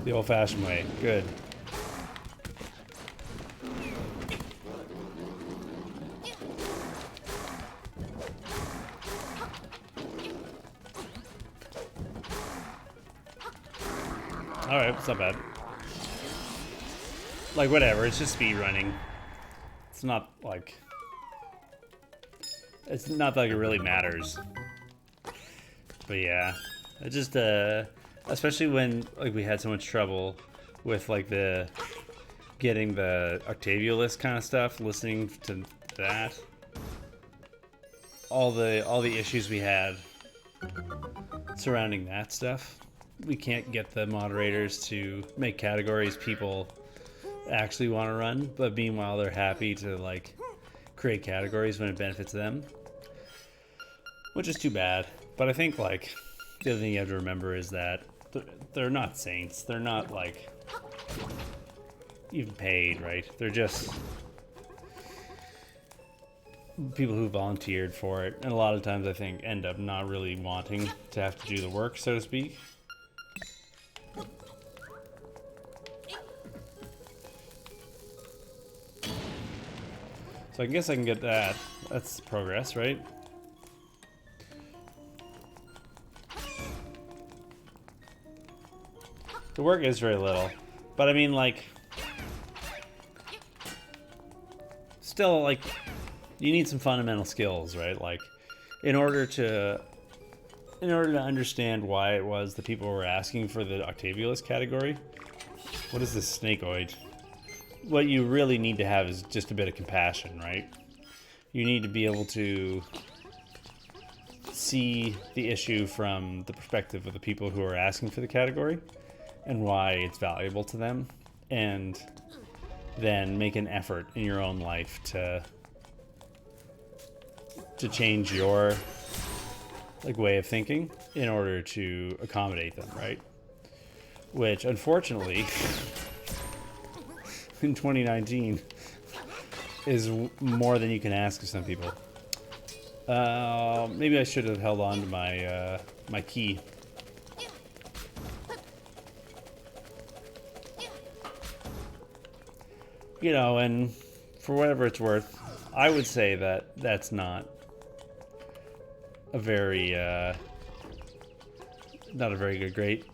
The old-fashioned way. Good. Alright, it's not bad. Like, whatever, it's just speed running. It's not like... It's not like it really matters. But yeah, it just, especially when, like, we had so much trouble with, like, getting the Octavia list kind of stuff, listening to that. All the issues we had surrounding that stuff. We can't get the moderators to make categories people actually want to run, but meanwhile they're happy to like create categories when it benefits them, which is too bad. But I think like the other thing you have to remember is that they're not saints. They're not like even paid, right? They're just people who volunteered for it, and a lot of times I think end up not really wanting to have to do the work, so to speak. So I guess I can get that. That's progress, right? The work is very little. But I mean, like... Still, like... You need some fundamental skills, right? Like, in order to understand why it was that people were asking for the Octavius category... What is this snakeoid? What you really need to have is just a bit of compassion, right? You need to be able to see the issue from the perspective of the people who are asking for the category and why it's valuable to them, and then make an effort in your own life to change your like way of thinking in order to accommodate them, right? Which unfortunately in 2019 is more than you can ask of some people. Maybe I should have held on to my my key. You know, and for whatever it's worth, I would say that that's not a very great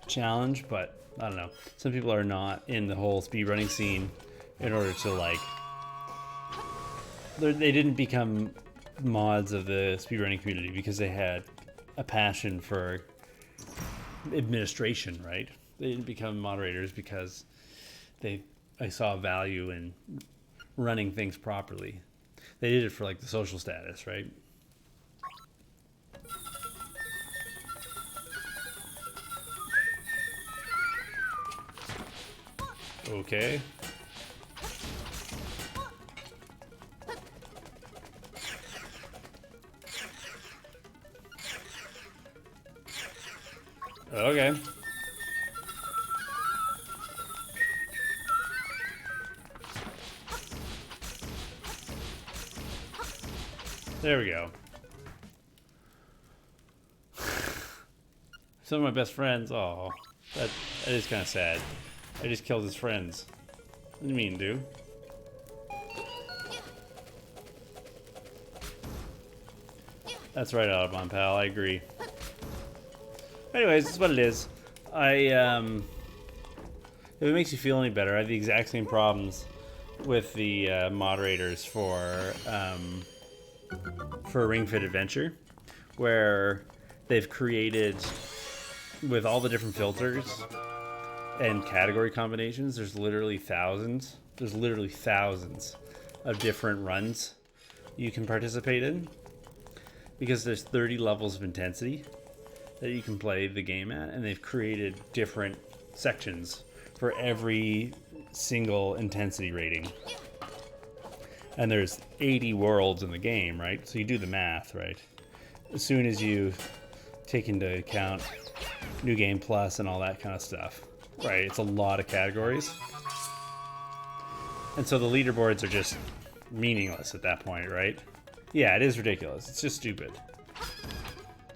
challenge, but I don't know. Some people are not in the whole speedrunning scene in order to like... They didn't become mods of the speedrunning community because they had a passion for administration, right? They didn't become moderators because I saw value in running things properly. They did it for like the social status, right? Okay. Okay. There we go. Some of my best friends. Oh, that is kind of sad. I just killed his friends. What do you mean, dude? That's right, Audubon, pal. I agree. Anyways, this is what it is. If it makes you feel any better, I have the exact same problems with the moderators for Ring Fit Adventure, where they've created, with all the different filters and category combinations, there's literally thousands of different runs you can participate in, because there's 30 levels of intensity that you can play the game at, and they've created different sections for every single intensity rating. And there's 80 worlds in the game, right? So you do the math, right? As soon as you take into account New Game Plus and all that kind of stuff. Right, it's a lot of categories. And so the leaderboards are just meaningless at that point, right? Yeah, it is ridiculous. It's just stupid.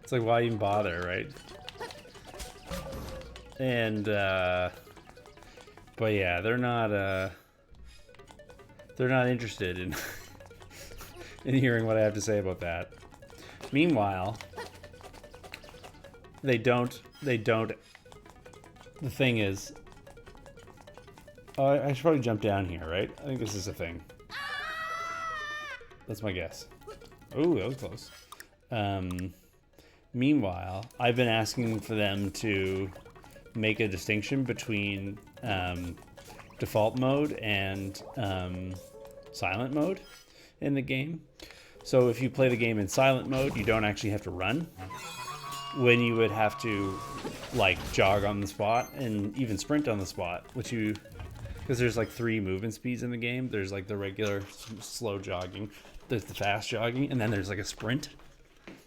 It's like, why even bother, right? And, but yeah, they're not interested in, in hearing what I have to say about that. Meanwhile, they don't, the thing is, oh, I should probably jump down here, right? I think this is a thing. That's my guess. Ooh, that was close. Meanwhile, I've been asking for them to make a distinction between default mode and silent mode in the game. So if you play the game in silent mode, you don't actually have to run. When you would have to like jog on the spot and even sprint on the spot, which you, because there's like 3 movement speeds in the game. There's like the regular slow jogging, there's the fast jogging, and then there's like a sprint,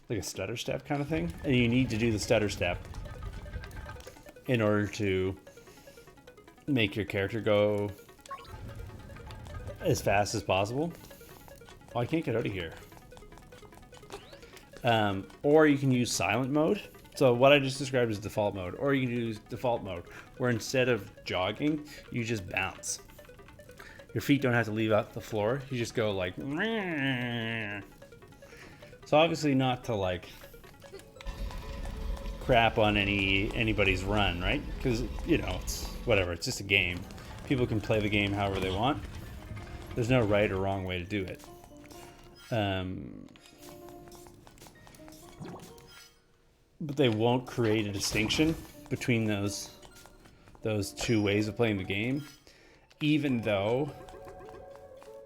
like a stutter step kind of thing. And you need to do the stutter step in order to make your character go as fast as possible. Oh, I can't get out of here. Or you can use silent mode. So what I just described is default mode. Or you can use default mode, where instead of jogging, you just bounce. Your feet don't have to leave out the floor. You just go like... So obviously not to like crap on anybody's run, right? Because, you know, it's whatever. It's just a game. People can play the game however they want. There's no right or wrong way to do it. But they won't create a distinction between those 2 ways of playing the game, even though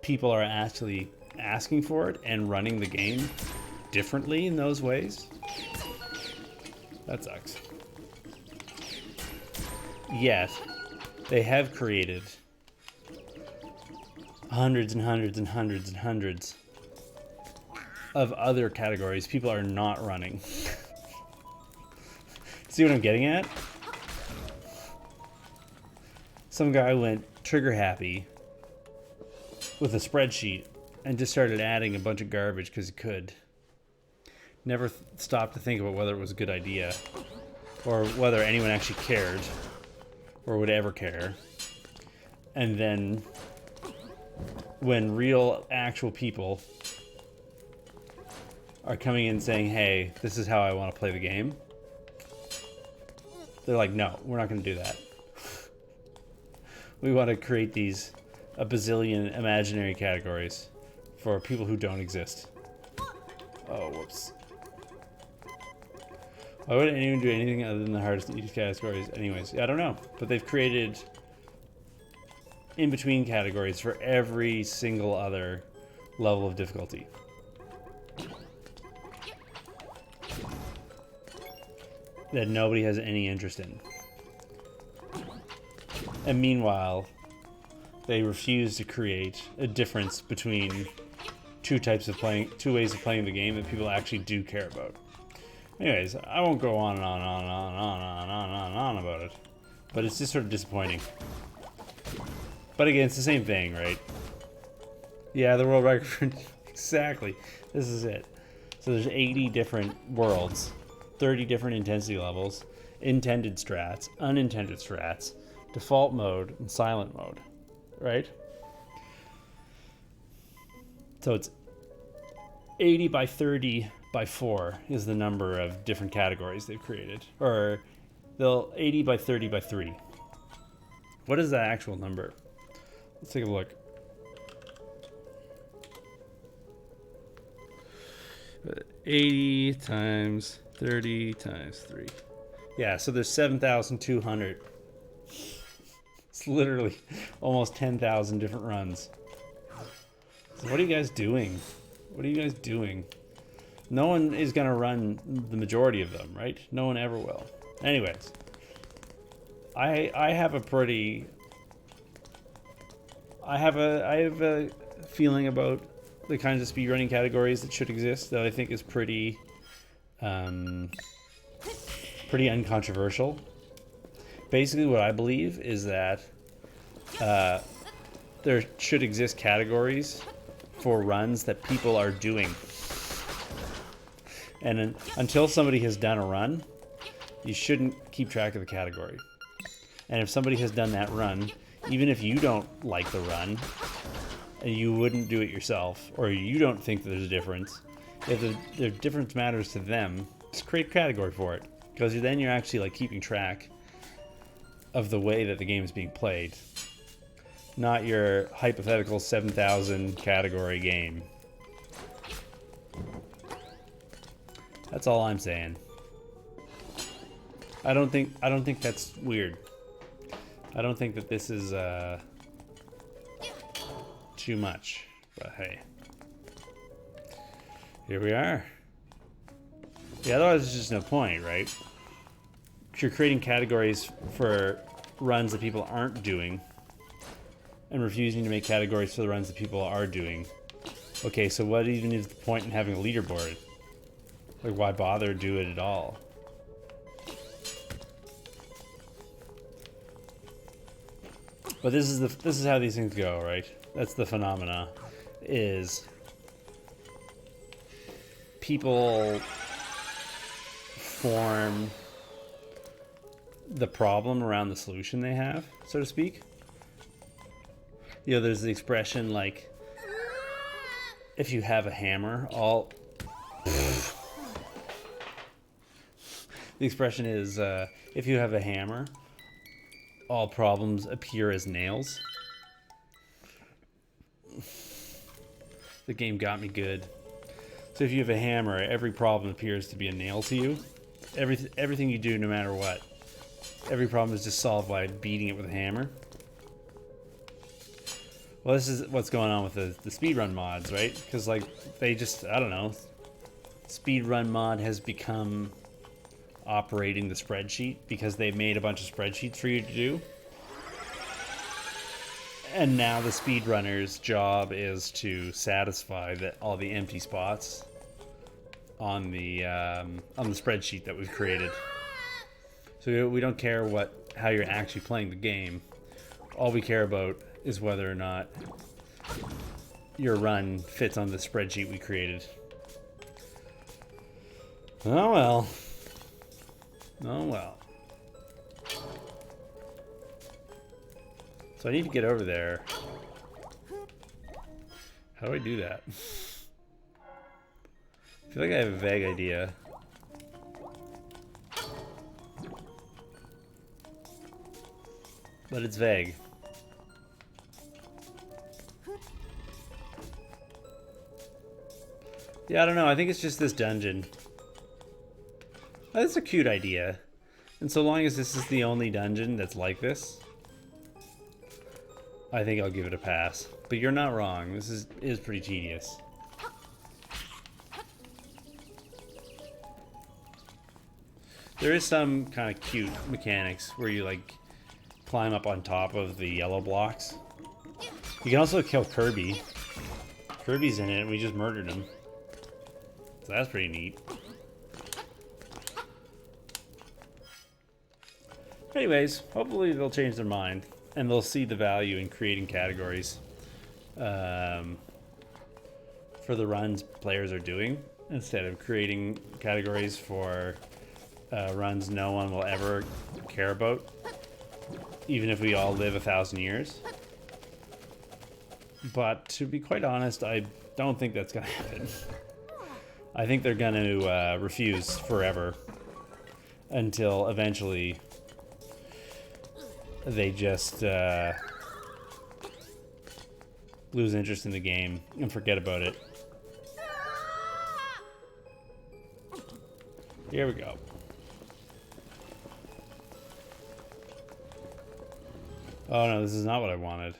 people are actually asking for it and running the game differently in those ways. That sucks. Yet, they have created hundreds and hundreds and hundreds and hundreds of other categories people are not running. See what I'm getting at? Some guy went trigger happy with a spreadsheet and just started adding a bunch of garbage because he could. Never stopped to think about whether it was a good idea or whether anyone actually cared or would ever care. And then when real actual people are coming in saying, hey, this is how I want to play the game, they're like, no, we're not going to do that. We want to create a bazillion imaginary categories for people who don't exist. Oh, whoops. Why would anyone do anything other than the hardest categories? Anyways, I don't know. But they've created in-between categories for every single other level of difficulty. That nobody has any interest in. And meanwhile, they refuse to create a difference between two ways of playing the game that people actually do care about. Anyways, I won't go on and on and on and on and on and on and on about it. But it's just sort of disappointing. But again, it's the same thing, right? Yeah, the world record. Exactly. This is it. So there's 80 different worlds, 30 different intensity levels, intended strats, unintended strats, default mode, and silent mode, right? So it's 80 by 30 by 4 is the number of different categories they've created. Or they'll 80 by 30 by 3. What is that actual number? Let's take a look. Uh, 80 times 30 times 3. Yeah, so there's 7,200. It's literally almost 10,000 different runs. So what are you guys doing? What are you guys doing? No one is going to run the majority of them, right? No one ever will. Anyways, I have a pretty... I have a feeling about the kinds of speedrunning categories that should exist that I think is pretty pretty uncontroversial. Basically, what I believe is that there should exist categories for runs that people are doing. And until somebody has done a run, you shouldn't keep track of the category. And if somebody has done that run, even if you don't like the run, and you wouldn't do it yourself, or you don't think that there's a difference, if the difference matters to them, just create a category for it. Because then you're actually like keeping track of the way that the game is being played. Not your hypothetical 7,000 category game. That's all I'm saying. I don't think that's weird. I don't think that this is too much. But hey. Here we are. Yeah, otherwise there's just no point, right? If you're creating categories for runs that people aren't doing and refusing to make categories for the runs that people are doing. Okay, so what even is the point in having a leaderboard? Like, why bother do it at all? But this is how these things go, right? That's the phenomena. Is people form the problem around the solution they have, so to speak. You know, there's the expression like, if you have a hammer, all... The expression is, if you have a hammer, all problems appear as nails. The game got me good. So if you have a hammer, every problem appears to be a nail to you. Everything you do, no matter what, every problem is just solved by beating it with a hammer. Well, this is what's going on with the speedrun mods, right? Because, like, they just, I don't know, speedrun mod has become operating the spreadsheet because they made a bunch of spreadsheets for you to do. And now the speedrunner's job is to satisfy all the empty spots on the spreadsheet that we've created. So we don't care how you're actually playing the game. All we care about is whether or not your run fits on the spreadsheet we created. Oh well. Oh well. So I need to get over there. How do I do that? I feel like I have a vague idea. But it's vague. Yeah, I don't know. I think it's just this dungeon. That's a cute idea. And so long as this is the only dungeon that's like this, I think I'll give it a pass. But you're not wrong. This is pretty tedious. There is some kind of cute mechanics where you like climb up on top of the yellow blocks. You can also kill Kirby. Kirby's in it and we just murdered him. So that's pretty neat. Anyways, hopefully they'll change their mind and they'll see the value in creating categories for the runs players are doing instead of creating categories for runs no one will ever care about, even if we all live 1,000 years. But to be quite honest, I don't think that's going to happen. I think they're going to refuse forever until eventually they just lose interest in the game and forget about it. Here we go. Oh no, this is not what I wanted.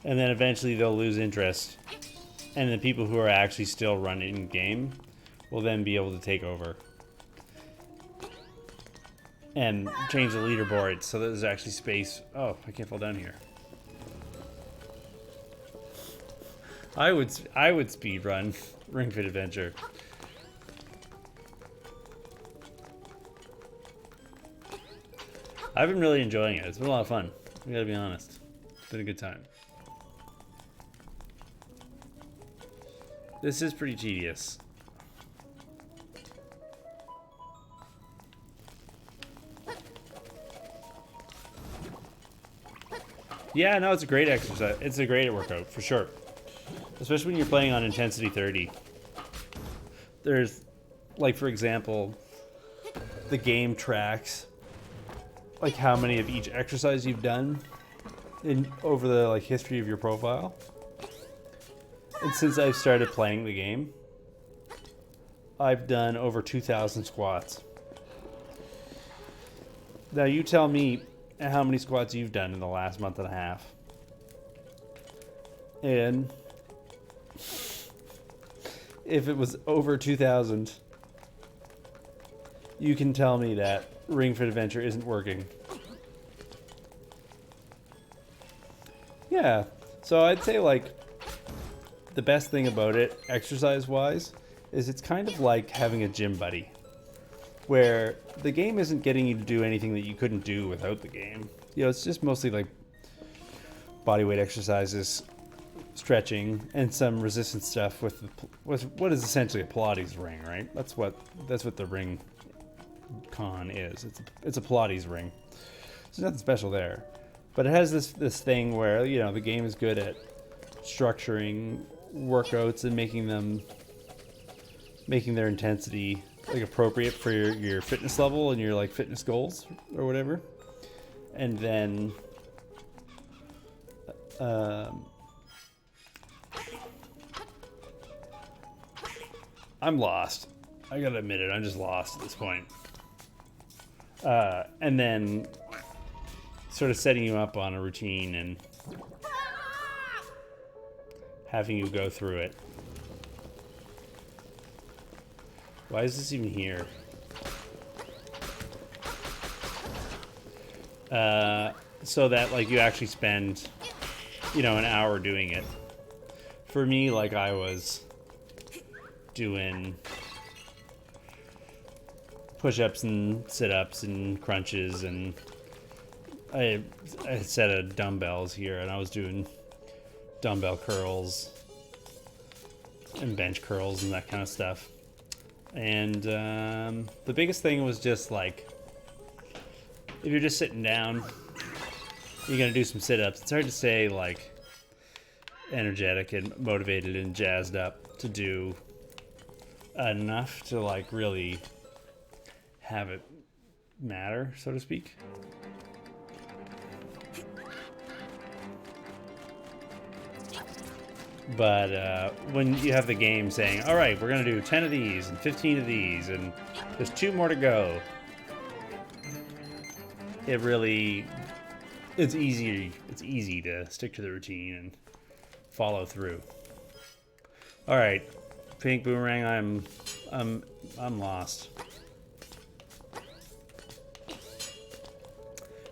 And then eventually they'll lose interest. And the people who are actually still running the game will then be able to take over. And change the leaderboard so that there's actually space. Oh, I can't fall down here. I would speedrun Ring Fit Adventure. I've been really enjoying it. It's been a lot of fun. I gotta be honest. It's been a good time. This is pretty tedious. Yeah, no, it's a great exercise. It's a great workout, for sure. Especially when you're playing on intensity 30. There's, like, for example, the game tracks, like, how many of each exercise you've done over the, like, history of your profile. And since I've started playing the game, I've done over 2,000 squats. Now, you tell me how many squats you've done in the last month and a half. And if it was over 2,000, you can tell me that Ring Fit Adventure isn't working. Yeah, so I'd say, like, the best thing about it, exercise-wise, is it's kind of like having a gym buddy, where the game isn't getting you to do anything that you couldn't do without the game. You know, it's just mostly like bodyweight exercises, stretching, and some resistance stuff with what is essentially a Pilates ring, right? That's what the ring con is. It's a Pilates ring. There's nothing special there, but it has this thing where, you know, the game is good at structuring workouts and making their intensity, like, appropriate for your fitness level and your, like, fitness goals or whatever. And then I'm lost. I gotta admit it, I'm just lost at this point. And then sort of setting you up on a routine and having you go through it. Why is this even here? So that, like, you actually spend, you know, an hour doing it. For me, like, I was doing push-ups and sit-ups and crunches, and I had a set of dumbbells here, and I was doing dumbbell curls and bench curls and that kind of stuff. And the biggest thing was just, like, if you're just sitting down, you're gonna do some sit-ups. It's hard to say, like, energetic and motivated and jazzed up to do enough to, like, really have it matter, so to speak. But when you have the game saying, all right, we're going to do 10 of these and 15 of these, and there's 2 more to go, it's easy to stick to the routine and follow through. All right, Pink Boomerang, I'm lost.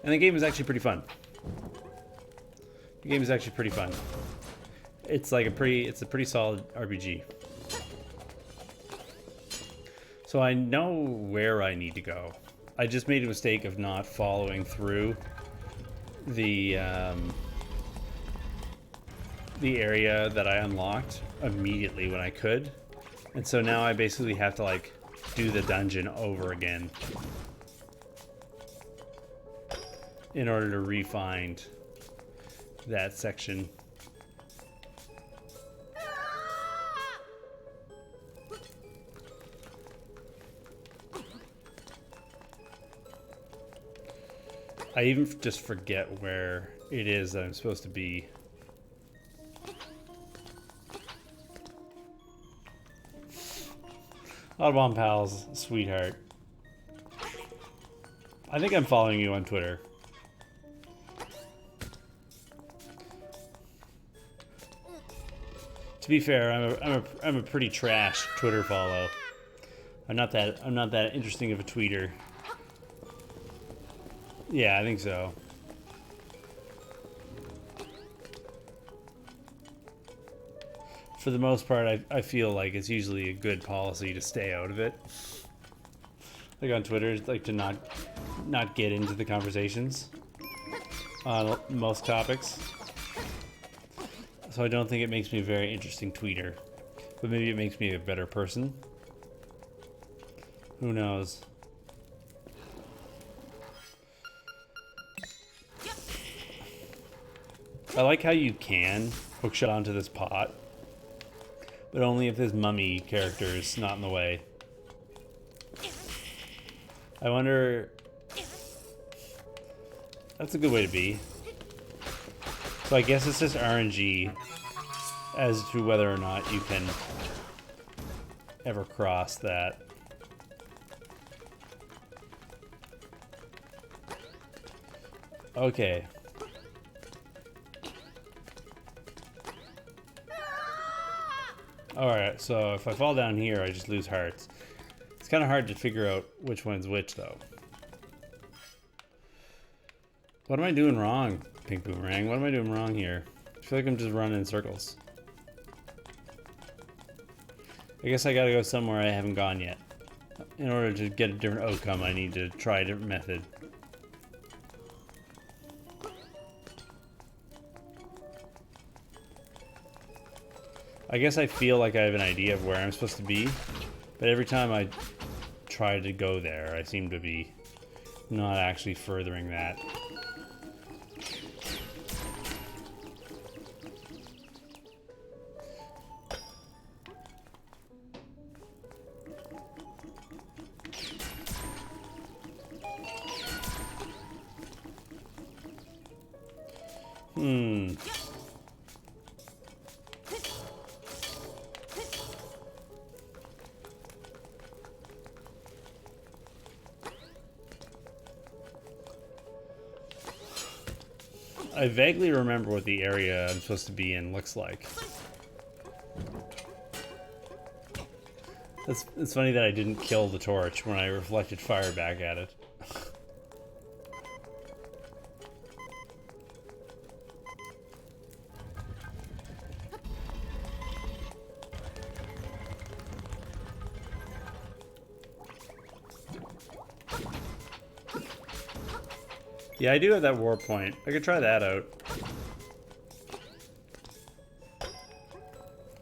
And the game is actually pretty fun. It's like a pretty solid RPG. So I know where I need to go. I just made a mistake of not following through the area that I unlocked immediately when I could. And so now I basically have to, like, do the dungeon over again in order to re-find that section. I even just forget where it is that I'm supposed to be. Audubon Pals, sweetheart. I think I'm following you on Twitter. To be fair, I'm a pretty trash Twitter follow. I'm not that interesting of a tweeter. Yeah, I think so. For the most part, I feel like it's usually a good policy to stay out of it. like on Twitter, like to not get into the conversations on most topics. So I don't think it makes me a very interesting tweeter, but maybe it makes me a better person. Who knows? I like how you can hookshot onto this pot, but only if this mummy character is not in the way. I wonder... That's a good way to be. So I guess it's just RNG as to whether or not you can ever cross that. Okay. Alright, so if I fall down here, I just lose hearts. It's kind of hard to figure out which one's which, though. What am I doing wrong, Pink Boomerang? What am I doing wrong here? I feel like I'm just running in circles. I guess I gotta go somewhere I haven't gone yet. In order to get a different outcome, I need to try a different method. I guess I feel like I have an idea of where I'm supposed to be, but every time I try to go there, I seem to be not actually furthering that. I vaguely remember what the area I'm supposed to be in looks like. It's funny that I didn't kill the torch when I reflected fire back at it. Yeah, I do have that warp point. I could try that out.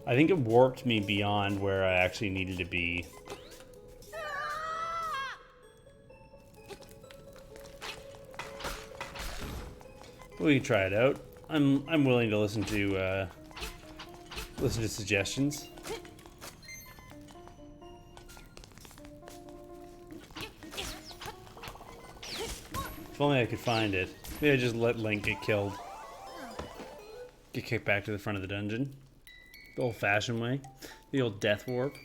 I think it warped me beyond where I actually needed to be. We can try it out. I'm willing to listen to suggestions. If only I could find it. Maybe I just let Link get killed. Get kicked back to the front of the dungeon. The old-fashioned way. The old death warp.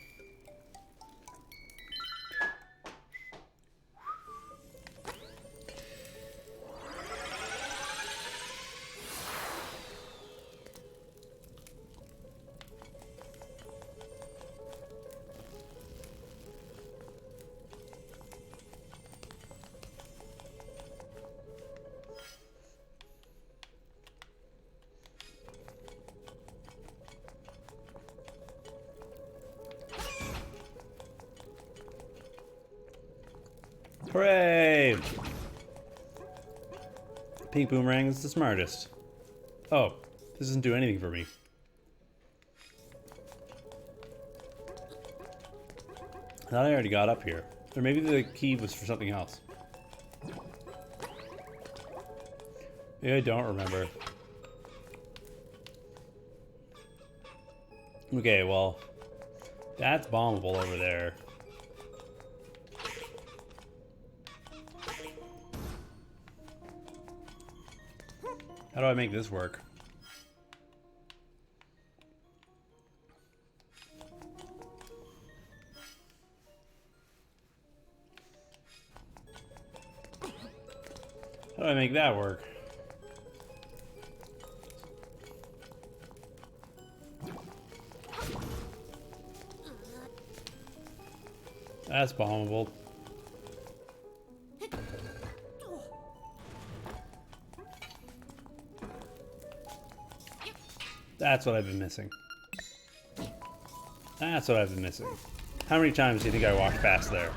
Hooray! Pink Boomerang is the smartest. Oh, this doesn't do anything for me. I thought I already got up here. Or maybe the key was for something else. Maybe I don't remember. Okay, well, that's bombable over there. How do I make this work? How do I make that work? That's bombable. That's what I've been missing. That's what I've been missing. How many times do you think I walked past there?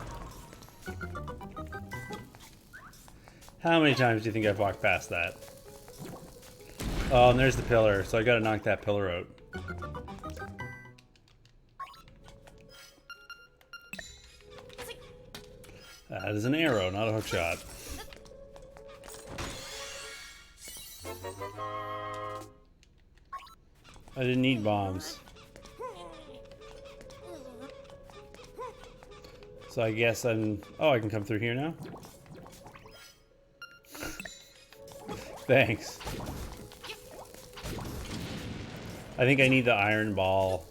How many times do you think I've walked past that? Oh, and there's the pillar, so I gotta knock that pillar out. That is an arrow, not a hook shot. I didn't need bombs. So I guess I'm... Oh, I can come through here now? Thanks. I think I need the iron ball.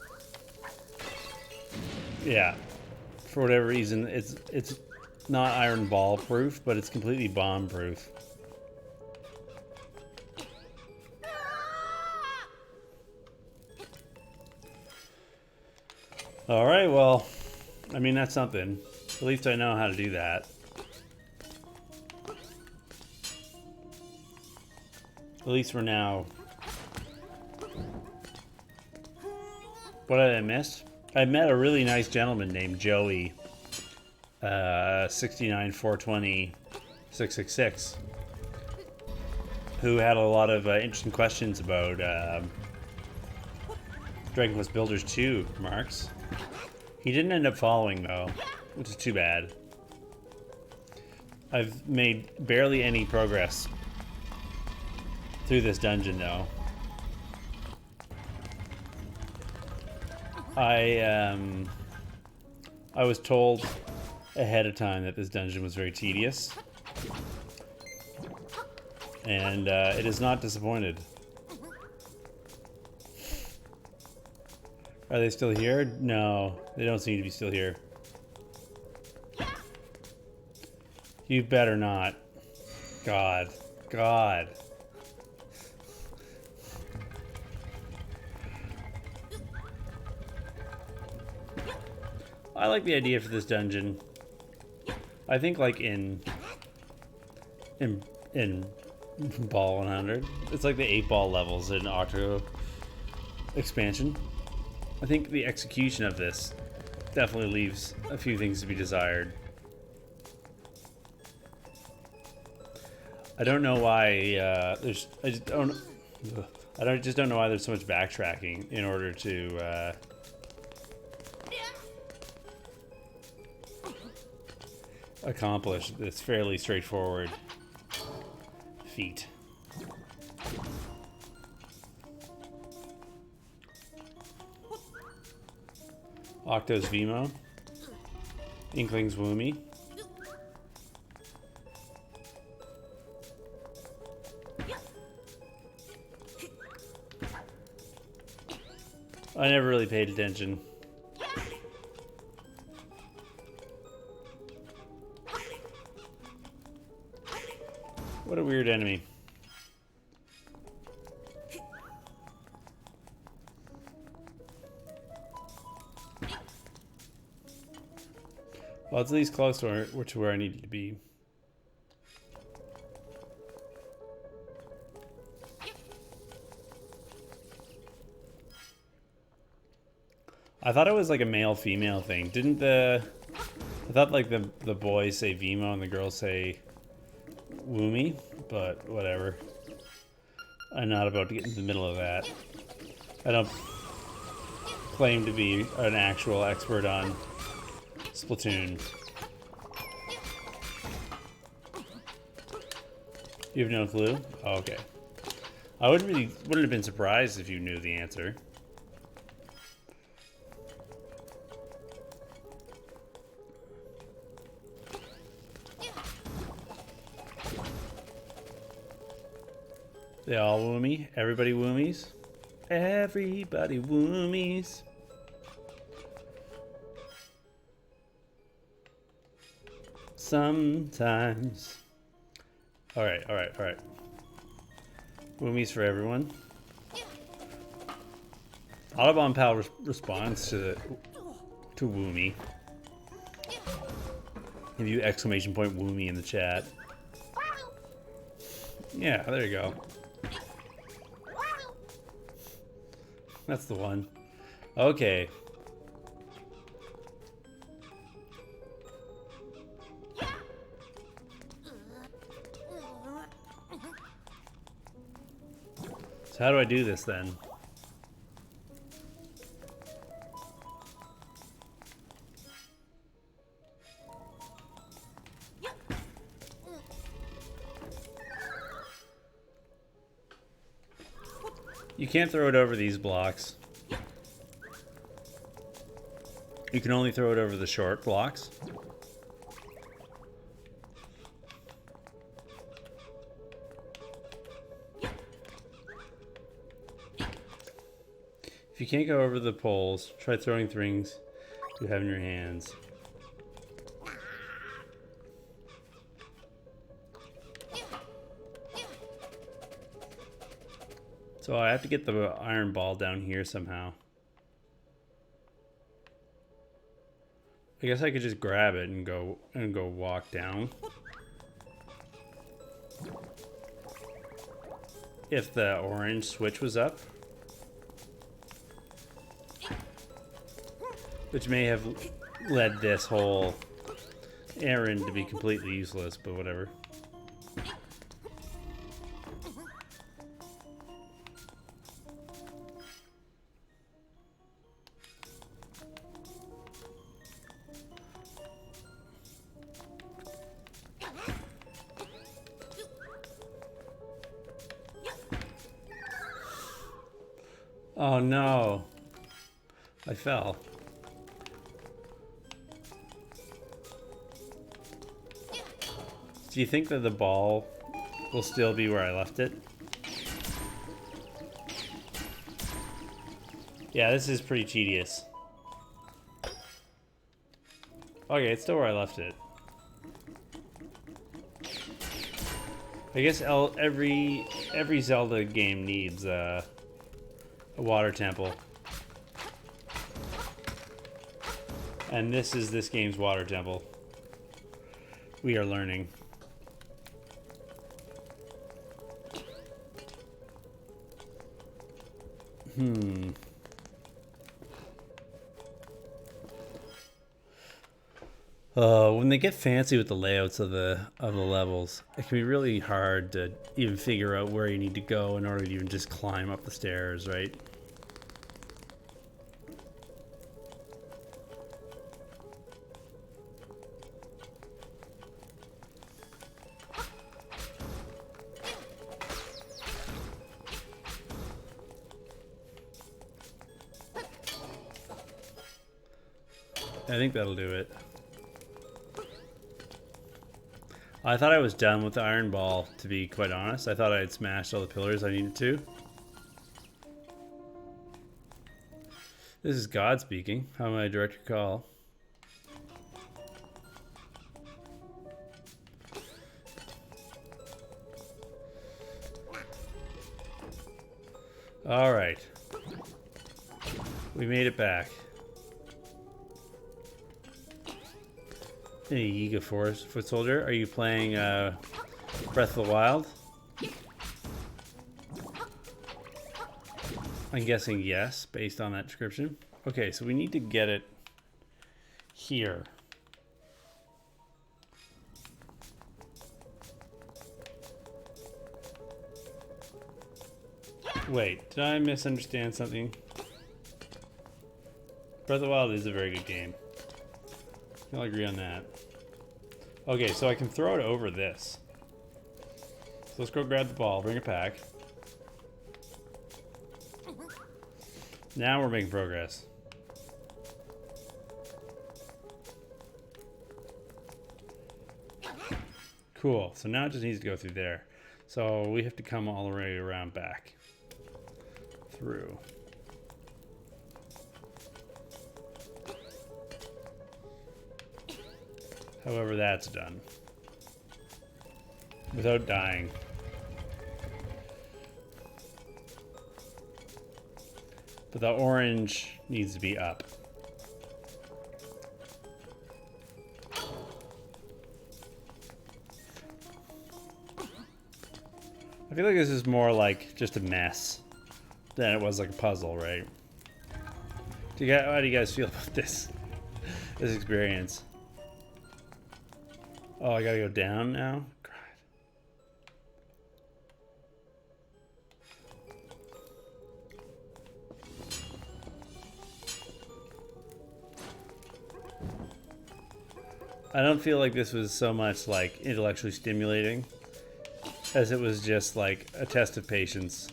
Yeah. For whatever reason, it's not iron ball proof, but it's completely bomb proof. Alright, well, I mean, that's something. At least I know how to do that. At least for now. What did I miss? I met a really nice gentleman named Joey. 69420 666. Who had a lot of interesting questions about Dragon Quest Builders 2, Marks. He didn't end up following, though, which is too bad. I've made barely any progress through this dungeon, though. I was told ahead of time that this dungeon was very tedious. And it is not disappointed. Are they still here? No, they don't seem to be still here. You better not. God. God. I like the idea for this dungeon. I think like in Ball 100, it's like the 8-ball levels in Octo expansion. I think the execution of this definitely leaves a few things to be desired. I don't know why I just don't know why there's so much backtracking in order to accomplish this fairly straightforward feat. Octo's Vimo. Inkling's Woomy. I never really paid attention. What a weird enemy. Well, it's at least close to where I need to be. I thought it was like a male-female thing. I thought like the boys say Vimo and the girls say Woomy, but whatever. I'm not about to get into the middle of that. I don't claim to be an actual expert on Splatoon. You have no clue? Oh, okay. I wouldn't have been surprised if you knew the answer. They all woomy? Everybody woomies? Everybody woomies. Sometimes. Alright. Woomies for everyone. Autobahn Pal responds to Woomy. Give you exclamation point Woomy in the chat. Yeah, there you go. That's the one. Okay. So how do I do this then? You can't throw it over these blocks. You can only throw it over the short blocks. If you can't go over the poles, try throwing things you have in your hands. So I have to get the iron ball down here somehow. I guess I could just grab it and go walk down. If the orange switch was up. Which may have led this whole errand to be completely useless, but whatever. Oh no, I fell. Do you think that the ball will still be where I left it? Yeah, this is pretty tedious. Okay, it's still where I left it. I guess every Zelda game needs a water temple. And this is this game's water temple. We are learning. When they get fancy with the layouts of the levels, it can be really hard to even figure out where you need to go in order to even just climb up the stairs, right? I think that'll do it. I thought I was done with the iron ball, to be quite honest. I thought I had smashed all the pillars I needed to. This is God speaking. How am I direct your call? Alright. We made it back. Hey, Yiga Forest Foot Soldier, are you playing Breath of the Wild? I'm guessing yes, based on that description. Okay, so we need to get it here. Wait, did I misunderstand something? Breath of the Wild is a very good game. I'll agree on that. Okay, so I can throw it over this. So let's go grab the ball, bring it back. Now we're making progress. Cool, so now it just needs to go through there. So we have to come all the way around back. Through. However, that's done. Without dying. But the orange needs to be up. I feel like this is more like just a mess than it was like a puzzle, right? How do you guys feel about this experience? Oh, I gotta go down now? God. I don't feel like this was so much like intellectually stimulating as it was just like a test of patience.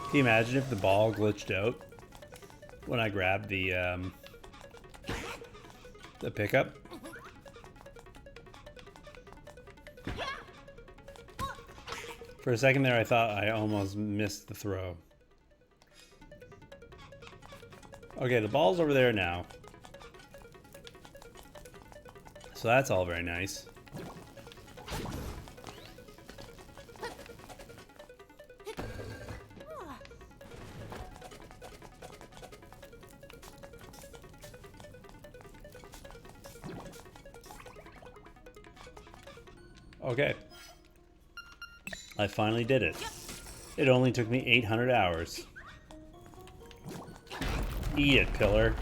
Can you imagine if the ball glitched out when I grabbed the pickup? For a second there, I thought I almost missed the throw. Okay, the ball's over there now. So that's all very nice. Okay. I finally did it. It only took me 800 hours. Eat it, pillar.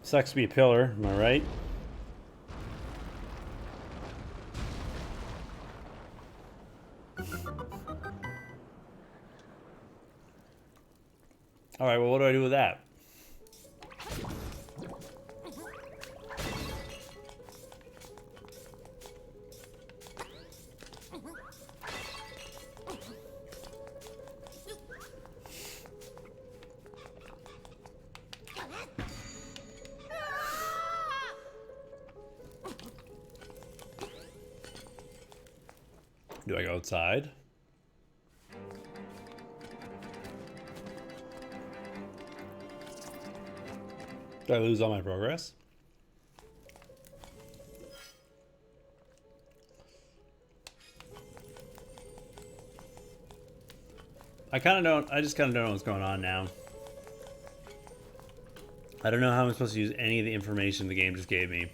Sucks to be a pillar, am I right? Alright, well, what do I do with that? Do I go outside? Do I lose all my progress? I just kind of don't know what's going on now. I don't know how I'm supposed to use any of the information the game just gave me.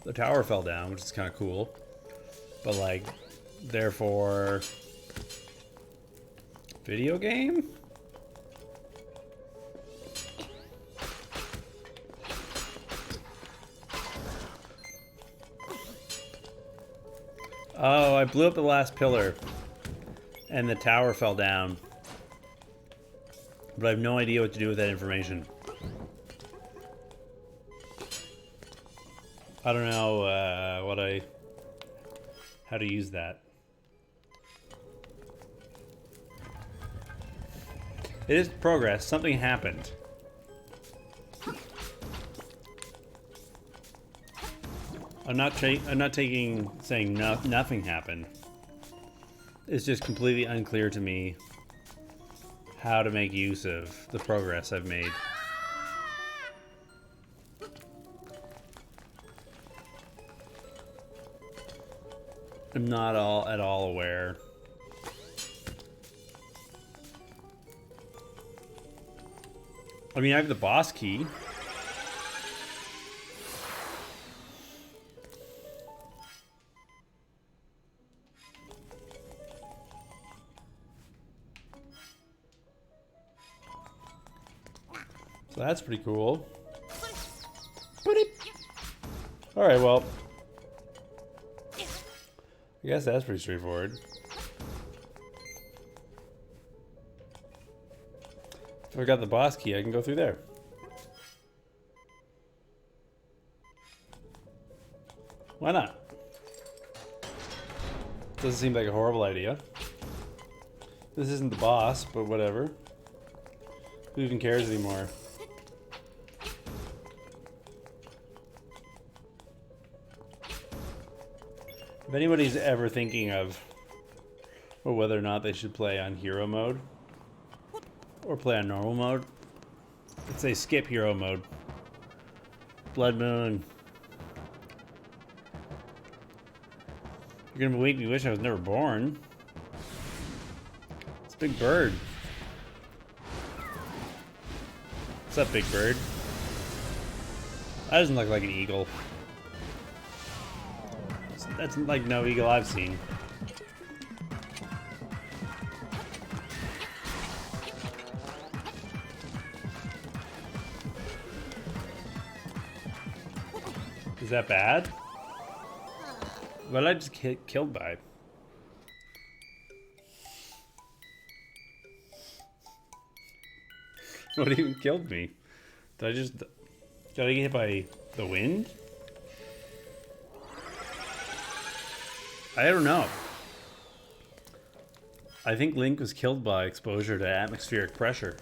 The tower fell down, which is kind of cool. But like, therefore, video game? Oh, I blew up the last pillar and the tower fell down. But I have no idea what to do with that information. I don't know how to use that. It is progress. Something happened. I'm not saying nothing happened. It's just completely unclear to me how to make use of the progress I've made. I'm not at all aware. I mean, I have the boss key. So that's pretty cool. Alright, well. I guess that's pretty straightforward. If I got the boss key, I can go through there. Why not? Doesn't seem like a horrible idea. This isn't the boss, but whatever. Who even cares anymore? If anybody's ever thinking of whether or not they should play on hero mode or play on normal mode, I'd say skip hero mode. Blood Moon. You're gonna make me wish I was never born. It's a big bird. What's up, big bird? That doesn't look like an eagle. That's like no eagle I've seen. Is that bad? What did I just get killed by? What even killed me? Did I get hit by the wind? I don't know. I think Link was killed by exposure to atmospheric pressure.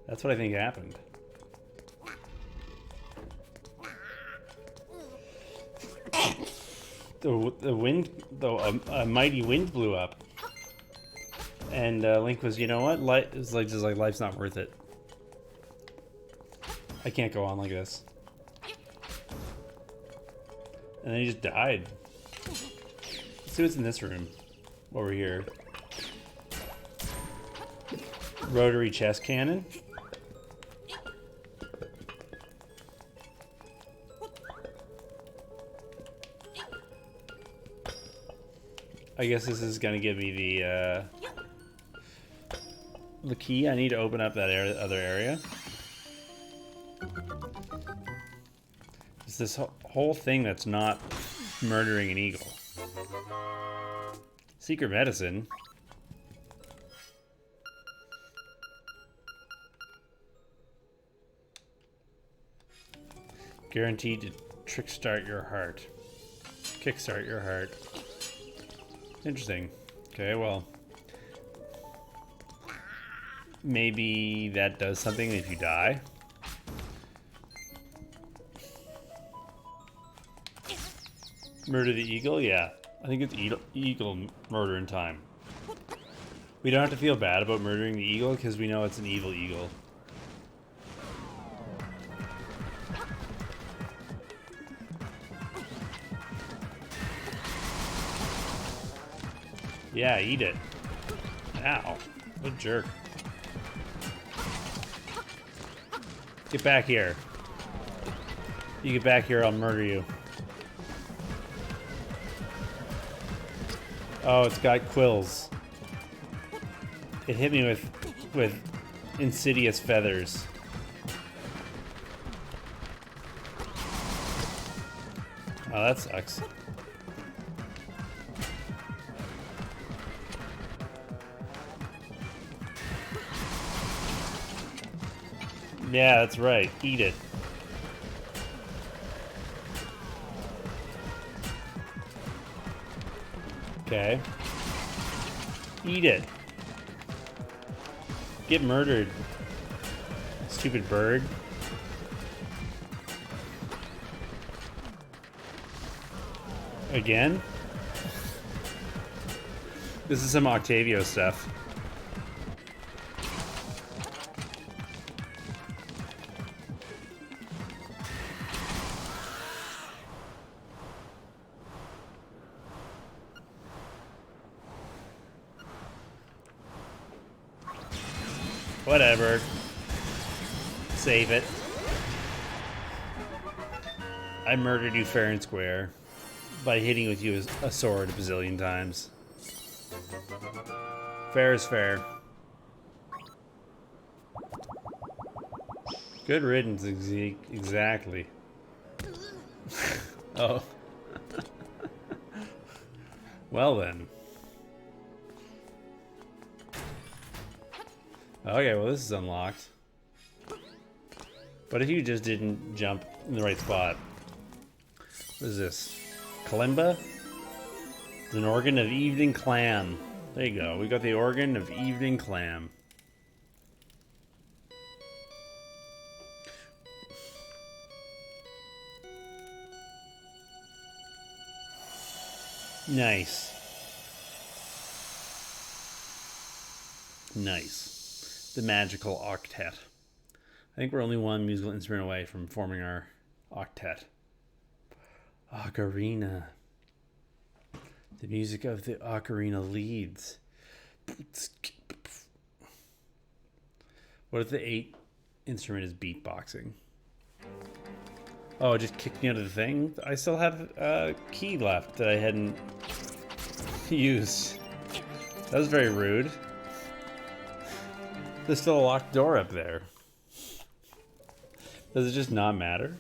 That's what I think happened. The wind, though, a mighty wind blew up, and Link was, you know what? It's like just like life's not worth it. I can't go on like this. And then he just died. Let's see what's in this room. Over here. Rotary chest cannon. I guess this is gonna give me the key. I need to open up that other area. It's this whole thing that's not murdering an eagle. Secret medicine. Guaranteed to kickstart your heart. Kickstart your heart. Interesting. Okay, well, maybe that does something if you die. Murder the eagle? Yeah. I think it's eagle murder in time. We don't have to feel bad about murdering the eagle because we know it's an evil eagle. Yeah, eat it. Ow. What a jerk. Get back here. You get back here, I'll murder you. Oh, it's got quills. It hit me with insidious feathers. Oh, that sucks. Yeah, that's right. Eat it. Okay. Eat it. Get murdered. Stupid bird. Again? This is some Octavio stuff. Whatever. Save it. I murdered you fair and square by hitting with you a sword a bazillion times. Fair is fair. Good riddance, exactly. Oh. Well then. Okay, well this is unlocked. But if you just didn't jump in the right spot. What is this? Kalimba? It's an organ of evening clam. There you go. We got the organ of evening clam. Nice. Nice. The magical octet. I think we're only one musical instrument away from forming our octet. Ocarina. The music of the ocarina leads. What if the 8th instrument is beatboxing? Oh, it just kicked me out of the thing? I still have a key left that I hadn't used. That was very rude. There's still a locked door up there. Does it just not matter?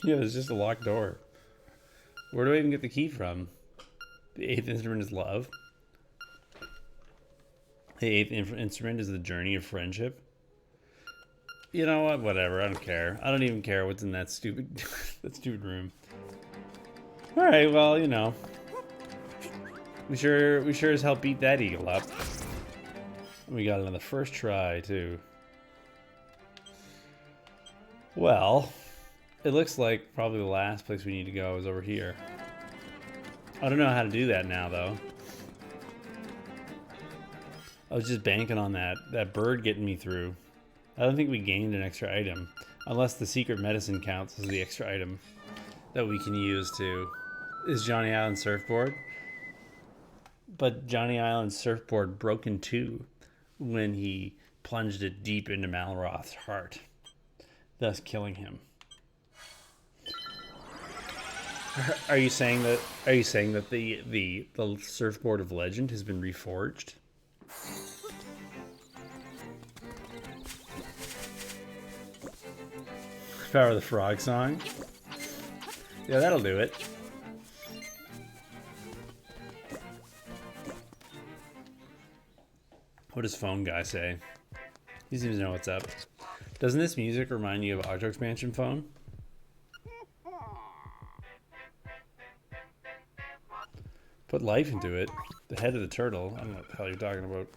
Yeah, there's just a locked door. Where do I even get the key from? The 8th instrument is love. The 8th instrument is the journey of friendship. You know what? Whatever. I don't care. I don't even care what's in that stupid, that stupid room. All right. Well, you know, we sure as hell beat that eagle up. We got it on the first try too. Well, it looks like probably the last place we need to go is over here. I don't know how to do that now though. I was just banking on that bird getting me through. I don't think we gained an extra item. Unless the secret medicine counts as the extra item that we can use to... Is Johnny Island's surfboard? But Johnny Island's surfboard broke in two when he plunged it deep into Malroth's heart, thus killing him. Are you saying that the surfboard of legend has been reforged? Power of the Frog song? Yeah, that'll do it. What does phone guy say? He seems to know what's up. Doesn't this music remind you of Octo Expansion phone? Put life into it. The head of the turtle. I don't know what the hell you're talking about.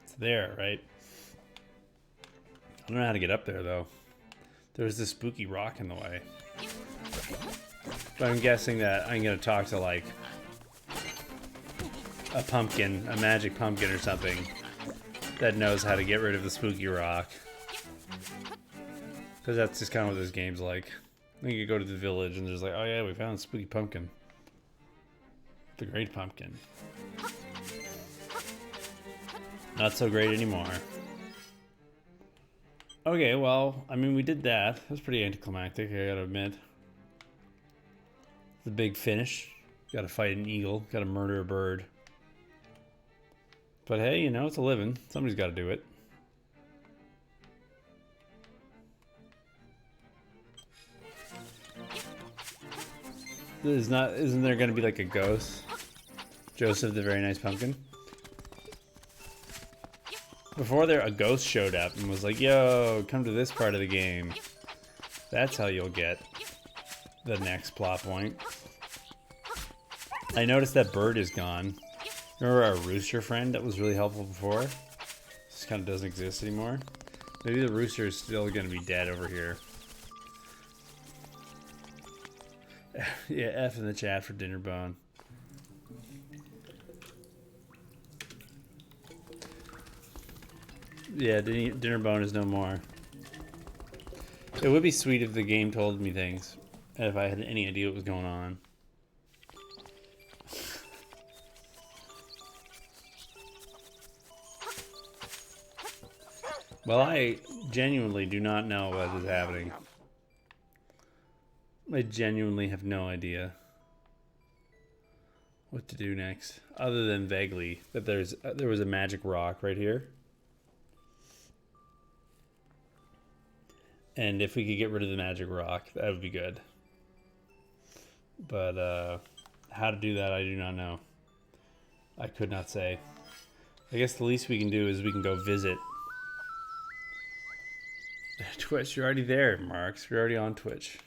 It's there, right? I don't know how to get up there, though. There's this spooky rock in the way. But I'm guessing that I'm going to talk to, like, a pumpkin, a magic pumpkin or something that knows how to get rid of the spooky rock. Because that's just kind of what this game's like. Then you go to the village and there's like, oh yeah, we found a spooky pumpkin. The great pumpkin. Not so great anymore. Okay, well, I mean, we did that. That was pretty anticlimactic, I gotta admit. The big finish. Gotta fight an eagle. Gotta murder a bird. But hey, you know, it's a living. Somebody's gotta do it. Isn't there gonna be like a ghost? Joseph the Very Nice Pumpkin? Before there, a ghost showed up and was like, yo, come to this part of the game. That's how you'll get the next plot point. I noticed that bird is gone. Remember our rooster friend that was really helpful before? This kind of doesn't exist anymore. Maybe the rooster is still going to be dead over here. Yeah, F in the chat for dinner bone. Yeah, dinner bone is no more. It would be sweet if the game told me things, and if I had any idea what was going on. Well, I genuinely do not know what is happening. I genuinely have no idea what to do next, other than vaguely that there was a magic rock right here. And if we could get rid of the magic rock, that would be good. But how to do that, I do not know. I could not say. I guess the least we can do is we can go visit Twitch. You're already there, Marks. You're already on Twitch.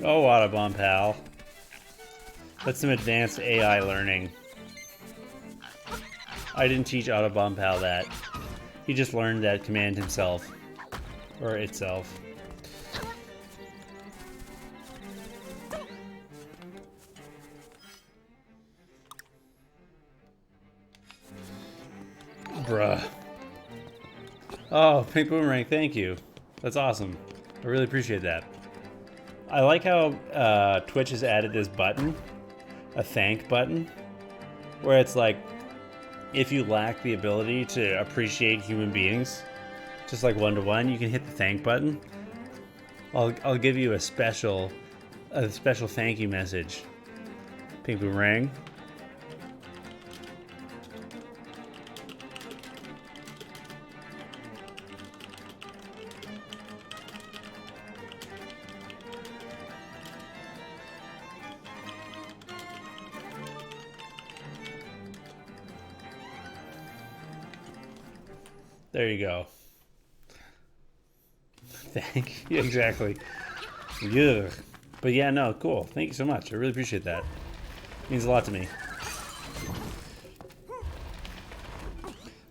Oh, Autobomb pal. That's some advanced AI learning. I didn't teach Autobomb pal that. He just learned that command himself. Or itself. Bruh. Oh, Pink Boomerang, thank you. That's awesome. I really appreciate that. I like how Twitch has added this button, a thank button, where it's like, if you lack the ability to appreciate human beings, just like one-to-one, you can hit the thank button. I'll give you a special thank you message. Pink Boomerang. There you go. Thank you. Exactly. Yeah. But yeah, no, cool. Thank you so much. I really appreciate that. It means a lot to me.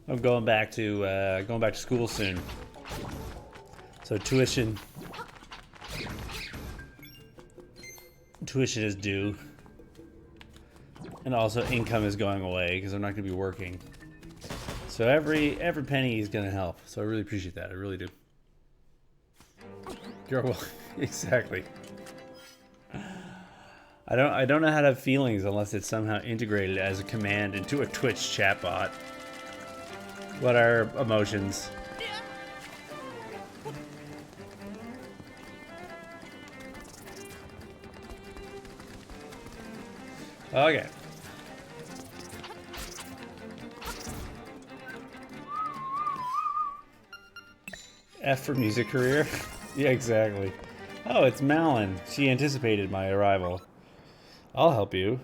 I'm going back to school soon. So tuition is due. And also income is going away because I'm not going to be working. So every penny is gonna help. So I really appreciate that. I really do. Girl, exactly. I don't know how to have feelings unless it's somehow integrated as a command into a Twitch chatbot. What are emotions? Okay. F for music career? Yeah, exactly. Oh, it's Malin. She anticipated my arrival. I'll help you.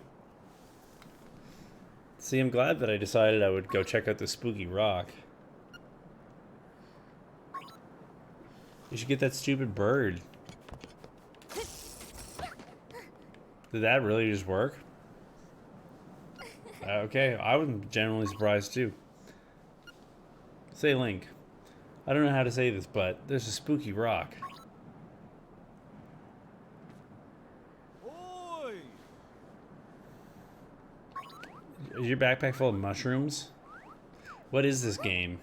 See, I'm glad that I decided I would go check out the spooky rock. You should get that stupid bird. Did that really just work? Okay, I was generally surprised too. Say Link. I don't know how to say this, but there's a spooky rock. Oi! Is your backpack full of mushrooms? What is this game?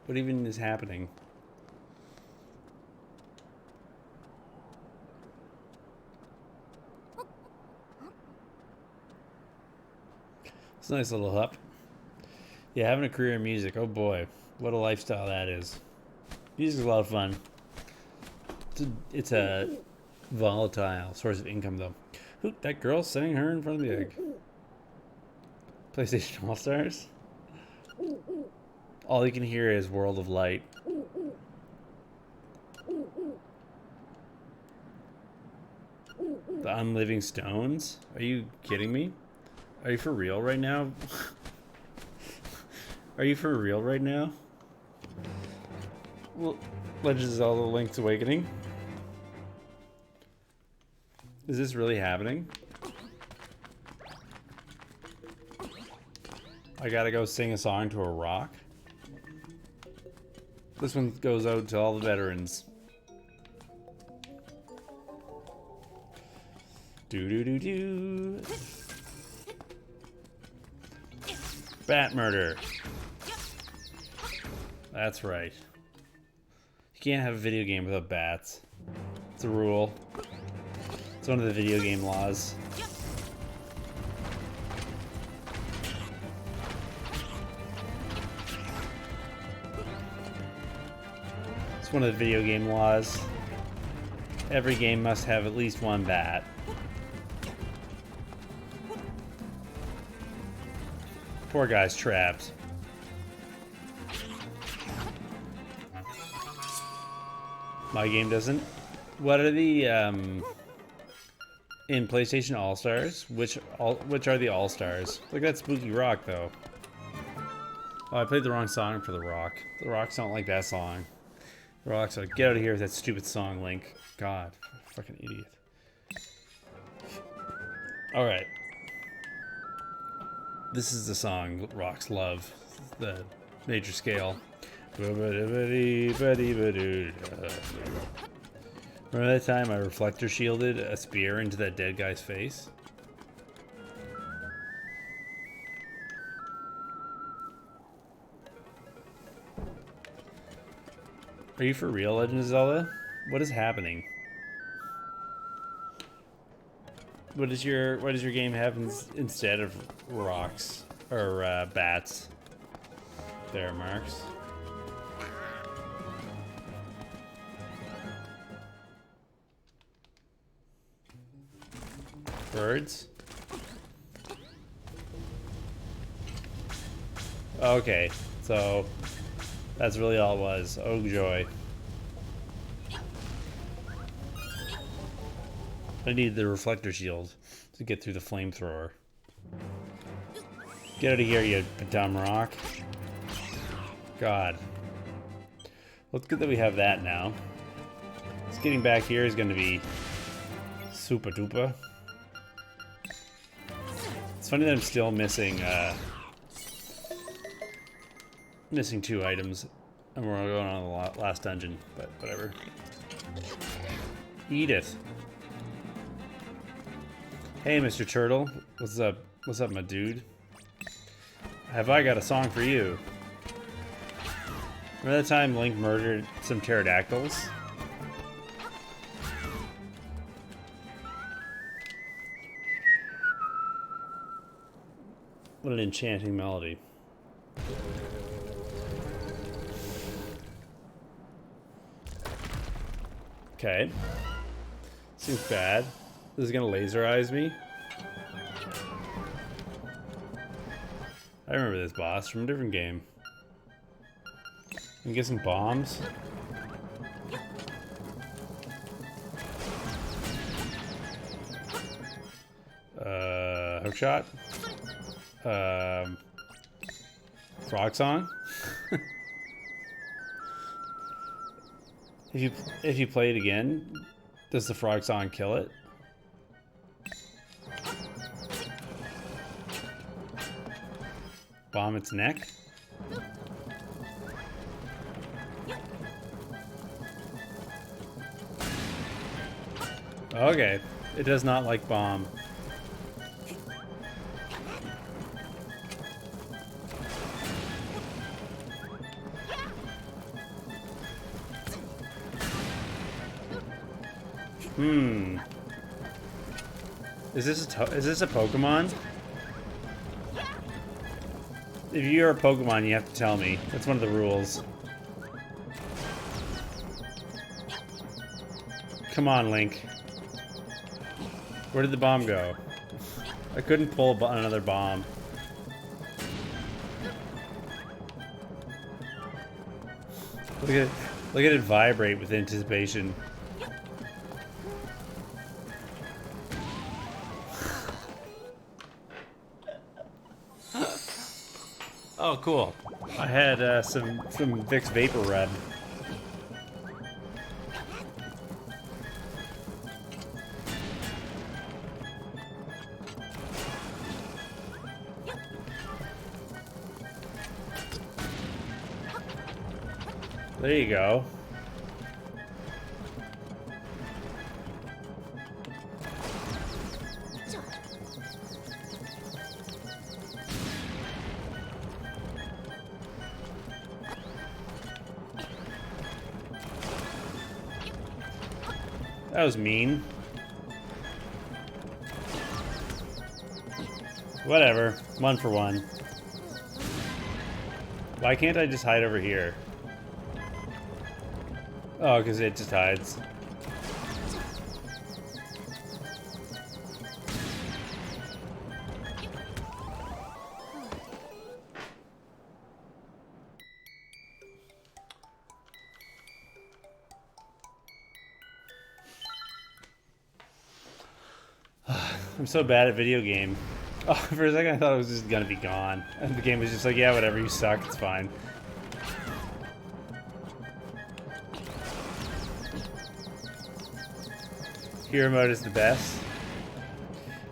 What even is happening? It's a nice little hut. Yeah, having a career in music. Oh boy, what a lifestyle that is. Music's a lot of fun. It's a volatile source of income, though. Who? That girl sitting her in front of the egg. PlayStation All Stars. All you can hear is World of Light. The Unliving Stones? Are you kidding me? Are you for real right now? Are you for real right now? Well, Legend of Zelda Link's Awakening? Is this really happening? I gotta go sing a song to a rock? This one goes out to all the veterans. Do. Bat murder. That's right. You can't have a video game without bats. It's a rule. It's one of the video game laws. It's one of the video game laws. Every game must have at least one bat. Poor guy's trapped. My game doesn't. What are the in PlayStation All Stars? Which are the All Stars? Look at that spooky rock though. Oh, I played the wrong song for the rock. The rocks don't like that song. The rocks are like, get out of here with that stupid song, Link. God, fucking idiot. Alright. This is the song rocks love. The major scale. Remember that time I reflector shielded a spear into that dead guy's face? Are you for real, Legend of Zelda? What is happening? What does your game have instead of rocks or bats? There, Marks. Birds? Okay, so that's really all it was. Oh joy. I need the reflector shield to get through the flamethrower. Get out of here, you dumb rock. God. Well, it's good that we have that now. Just getting back here is going to be super duper. It's funny that I'm still missing missing 2 items, and we're going on the last dungeon, but whatever. Edith. Hey, Mr. Turtle. What's up? What's up, my dude? Have I got a song for you? Remember that time Link murdered some pterodactyls? What an enchanting melody. Okay. Seems bad. This is gonna laser eyes me. I remember this boss from a different game. I'm guessing bombs. Hookshot. Frog song. If you play it again, does the frog song kill it? Bomb its neck? Okay. It does not like bomb. Is this a Pokemon? If you're a Pokemon, you have to tell me. That's one of the rules. Come on, Link. Where did the bomb go? I couldn't pull another bomb. Look at it vibrate with anticipation. Oh, cool. I had some Vicks Vapor Rub. There you go. That was mean. Whatever. 1 for 1. Why can't I just hide over here? Oh, because it just hides. I'm so bad at video game. Oh, for a second I thought it was just gonna be gone. And the game was just like, yeah, whatever, you suck, it's fine. Hero mode is the best.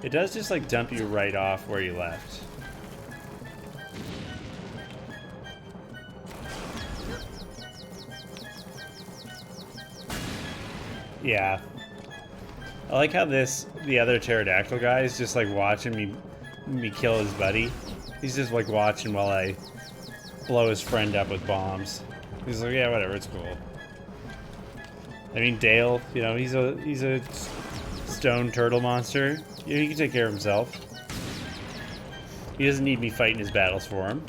It does just like dump you right off where you left. Yeah. I like how the other pterodactyl guy is just like watching me kill his buddy. He's just like watching while I blow his friend up with bombs. He's like, yeah, whatever, it's cool. I mean, Dale, you know, he's a stone turtle monster. You know, he can take care of himself. He doesn't need me fighting his battles for him.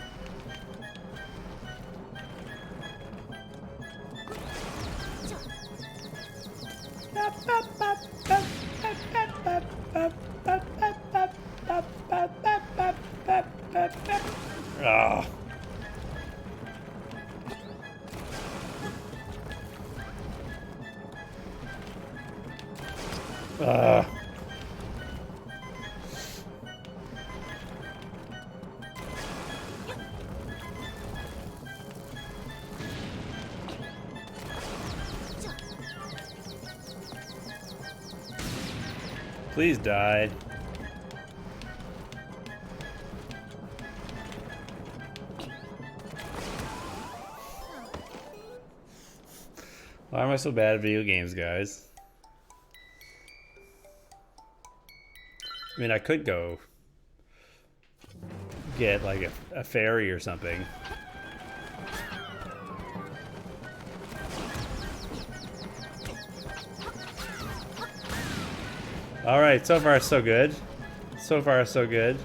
Oh. Please die. Why am I so bad at video games, guys? I mean, I could go get like a ferry or something. Alright, so far so good. So far so good.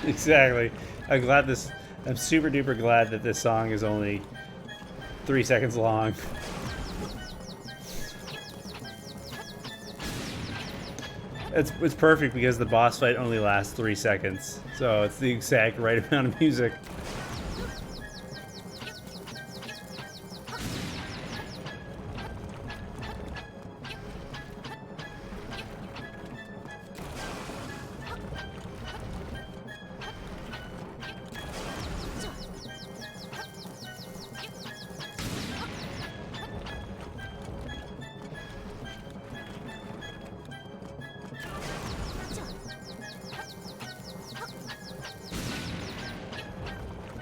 Exactly. I'm super duper glad that this song is only 3 seconds long. It's perfect because the boss fight only lasts 3 seconds. So it's the exact right amount of music.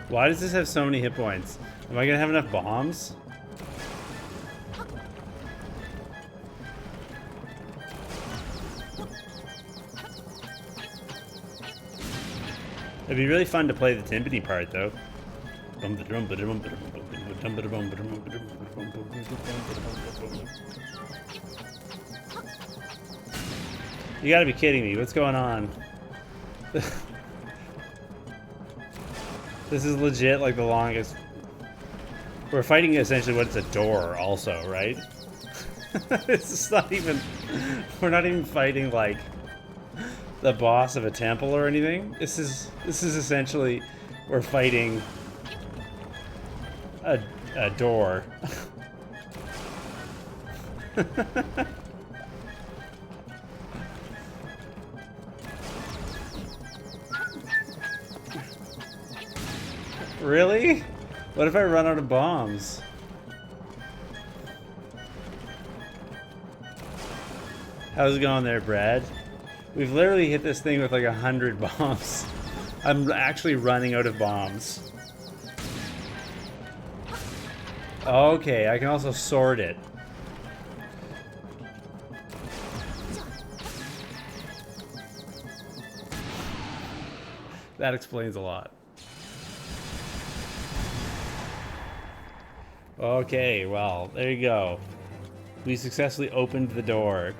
Why does this have so many hit points? Am I gonna have enough bombs? It'd be really fun to play the timpani part, though. You gotta be kidding me. What's going on? This is legit like the longest. We're fighting essentially what's a door also, right? It's not even, we're not even fighting like the boss of a temple or anything. This is essentially, we're fighting a door. Really? What if I run out of bombs? How's it going there, Brad? We've literally hit this thing with like 100 bombs. I'm actually running out of bombs. Okay, I can also sort it. That explains a lot. Okay, well, there you go. We successfully opened the door.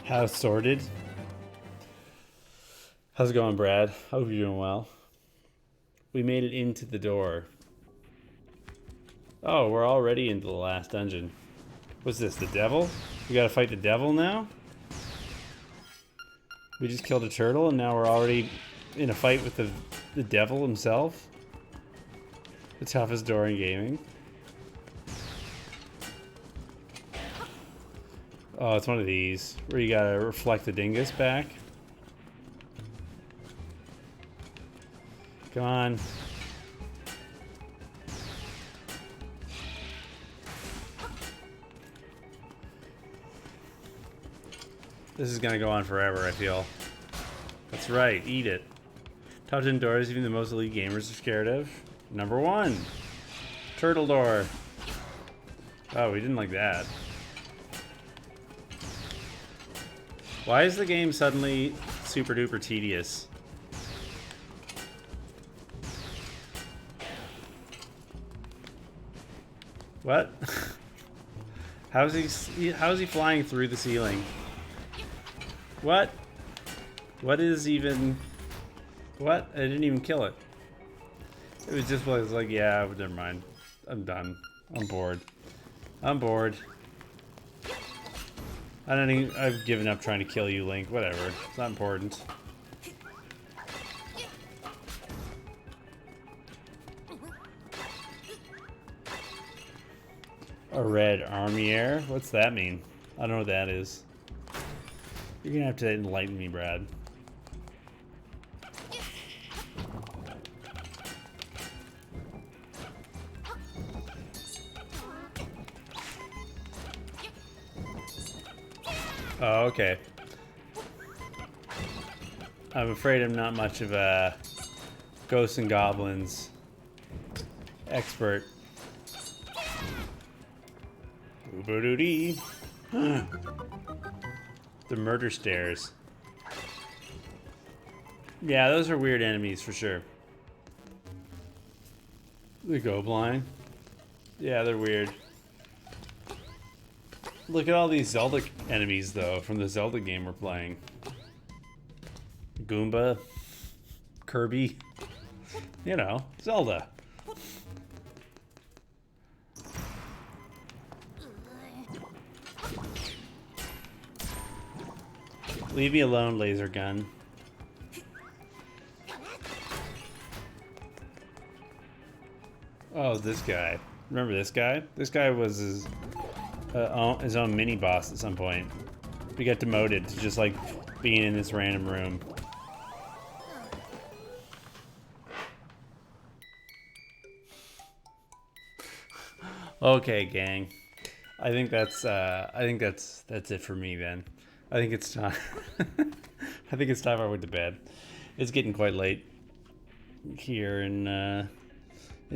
How sorted? How's it going, Brad? Hope you're doing well. We made it into the door. Oh, we're already into the last dungeon. What's this, the devil? We gotta fight the devil now? We just killed a turtle and now we're already in a fight with the devil himself? The toughest door in gaming. Oh, it's one of these where you gotta reflect the dingus back. Come on. This is gonna go on forever, I feel. That's right, eat it. Top 10 doors even the most elite gamers are scared of. Number 1. Turtle door. Oh, we didn't like that. Why is the game suddenly super duper tedious? What? How's he flying through the ceiling? What? What is even... What? I didn't even kill it. It was just like, yeah, never mind. I'm done. I'm bored. I'm bored. I've given up trying to kill you, Link. Whatever. It's not important. A red army air? What's that mean? I don't know what that is. You're gonna have to enlighten me, Brad. Oh, okay. I'm afraid I'm not much of a Ghosts and Goblins expert. Ooba-doo-dee. The murder stairs. Yeah, those are weird enemies for sure. The Goblin. Yeah, they're weird. Look at all these Zelda enemies, though, from the Zelda game we're playing. Goomba. Kirby. You know, Zelda. Leave me alone, laser gun. Oh, this guy. Remember this guy? This guy was his own mini boss at some point. He got demoted to just like being in this random room. Okay, gang. I think that's it for me then. I think it's time. I think it's time I went to bed. It's getting quite late here in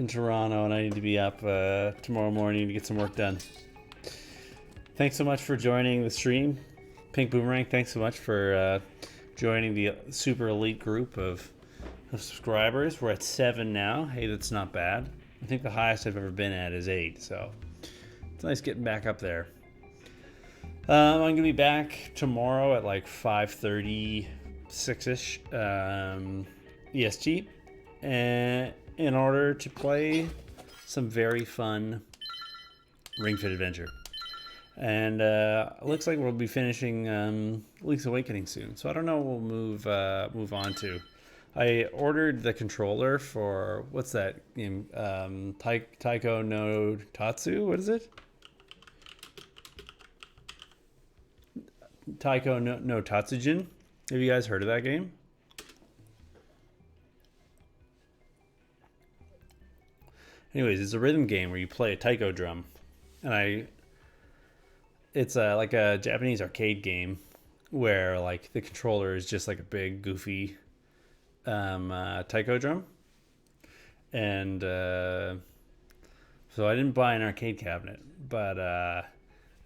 Toronto, and I need to be up tomorrow morning to get some work done. Thanks so much for joining the stream, Pink Boomerang. Thanks so much for joining the super elite group of subscribers. We're at 7 now. Hey, that's not bad. I think the highest I've ever been at is 8, so it's nice getting back up there. I'm going to be back tomorrow at like 5:36ish EST in order to play some very fun Ring Fit Adventure. And it looks like we'll be finishing Link's Awakening soon. So I don't know what we'll move on to. I ordered the controller for, what's that game? Taiko no Tatsu? What is it? Taiko no Tatsujin. Have you guys heard of that game? Anyways, it's a rhythm game where you play a taiko drum. And it's like a Japanese arcade game where like the controller is just like a big goofy taiko drum. And so I didn't buy an arcade cabinet, but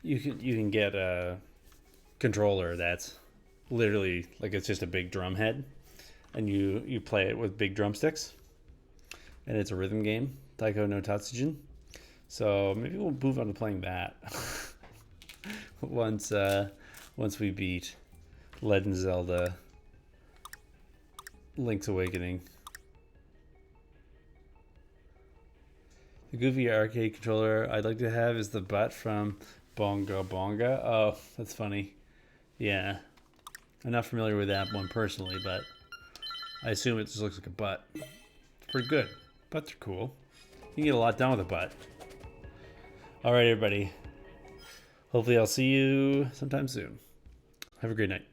you can get a controller that's literally like it's just a big drum head, and you play it with big drumsticks, and it's a rhythm game, Taiko no Tatsujin. So maybe we'll move on to playing that once we beat Legend of Zelda Link's Awakening. The goofy arcade controller I'd like to have is the butt from Bonga Bonga. Oh, that's funny. Yeah. I'm not familiar with that one personally, but I assume it just looks like a butt. It's pretty good. Butts are cool. You can get a lot done with a butt. Alright, everybody. Hopefully I'll see you sometime soon. Have a great night.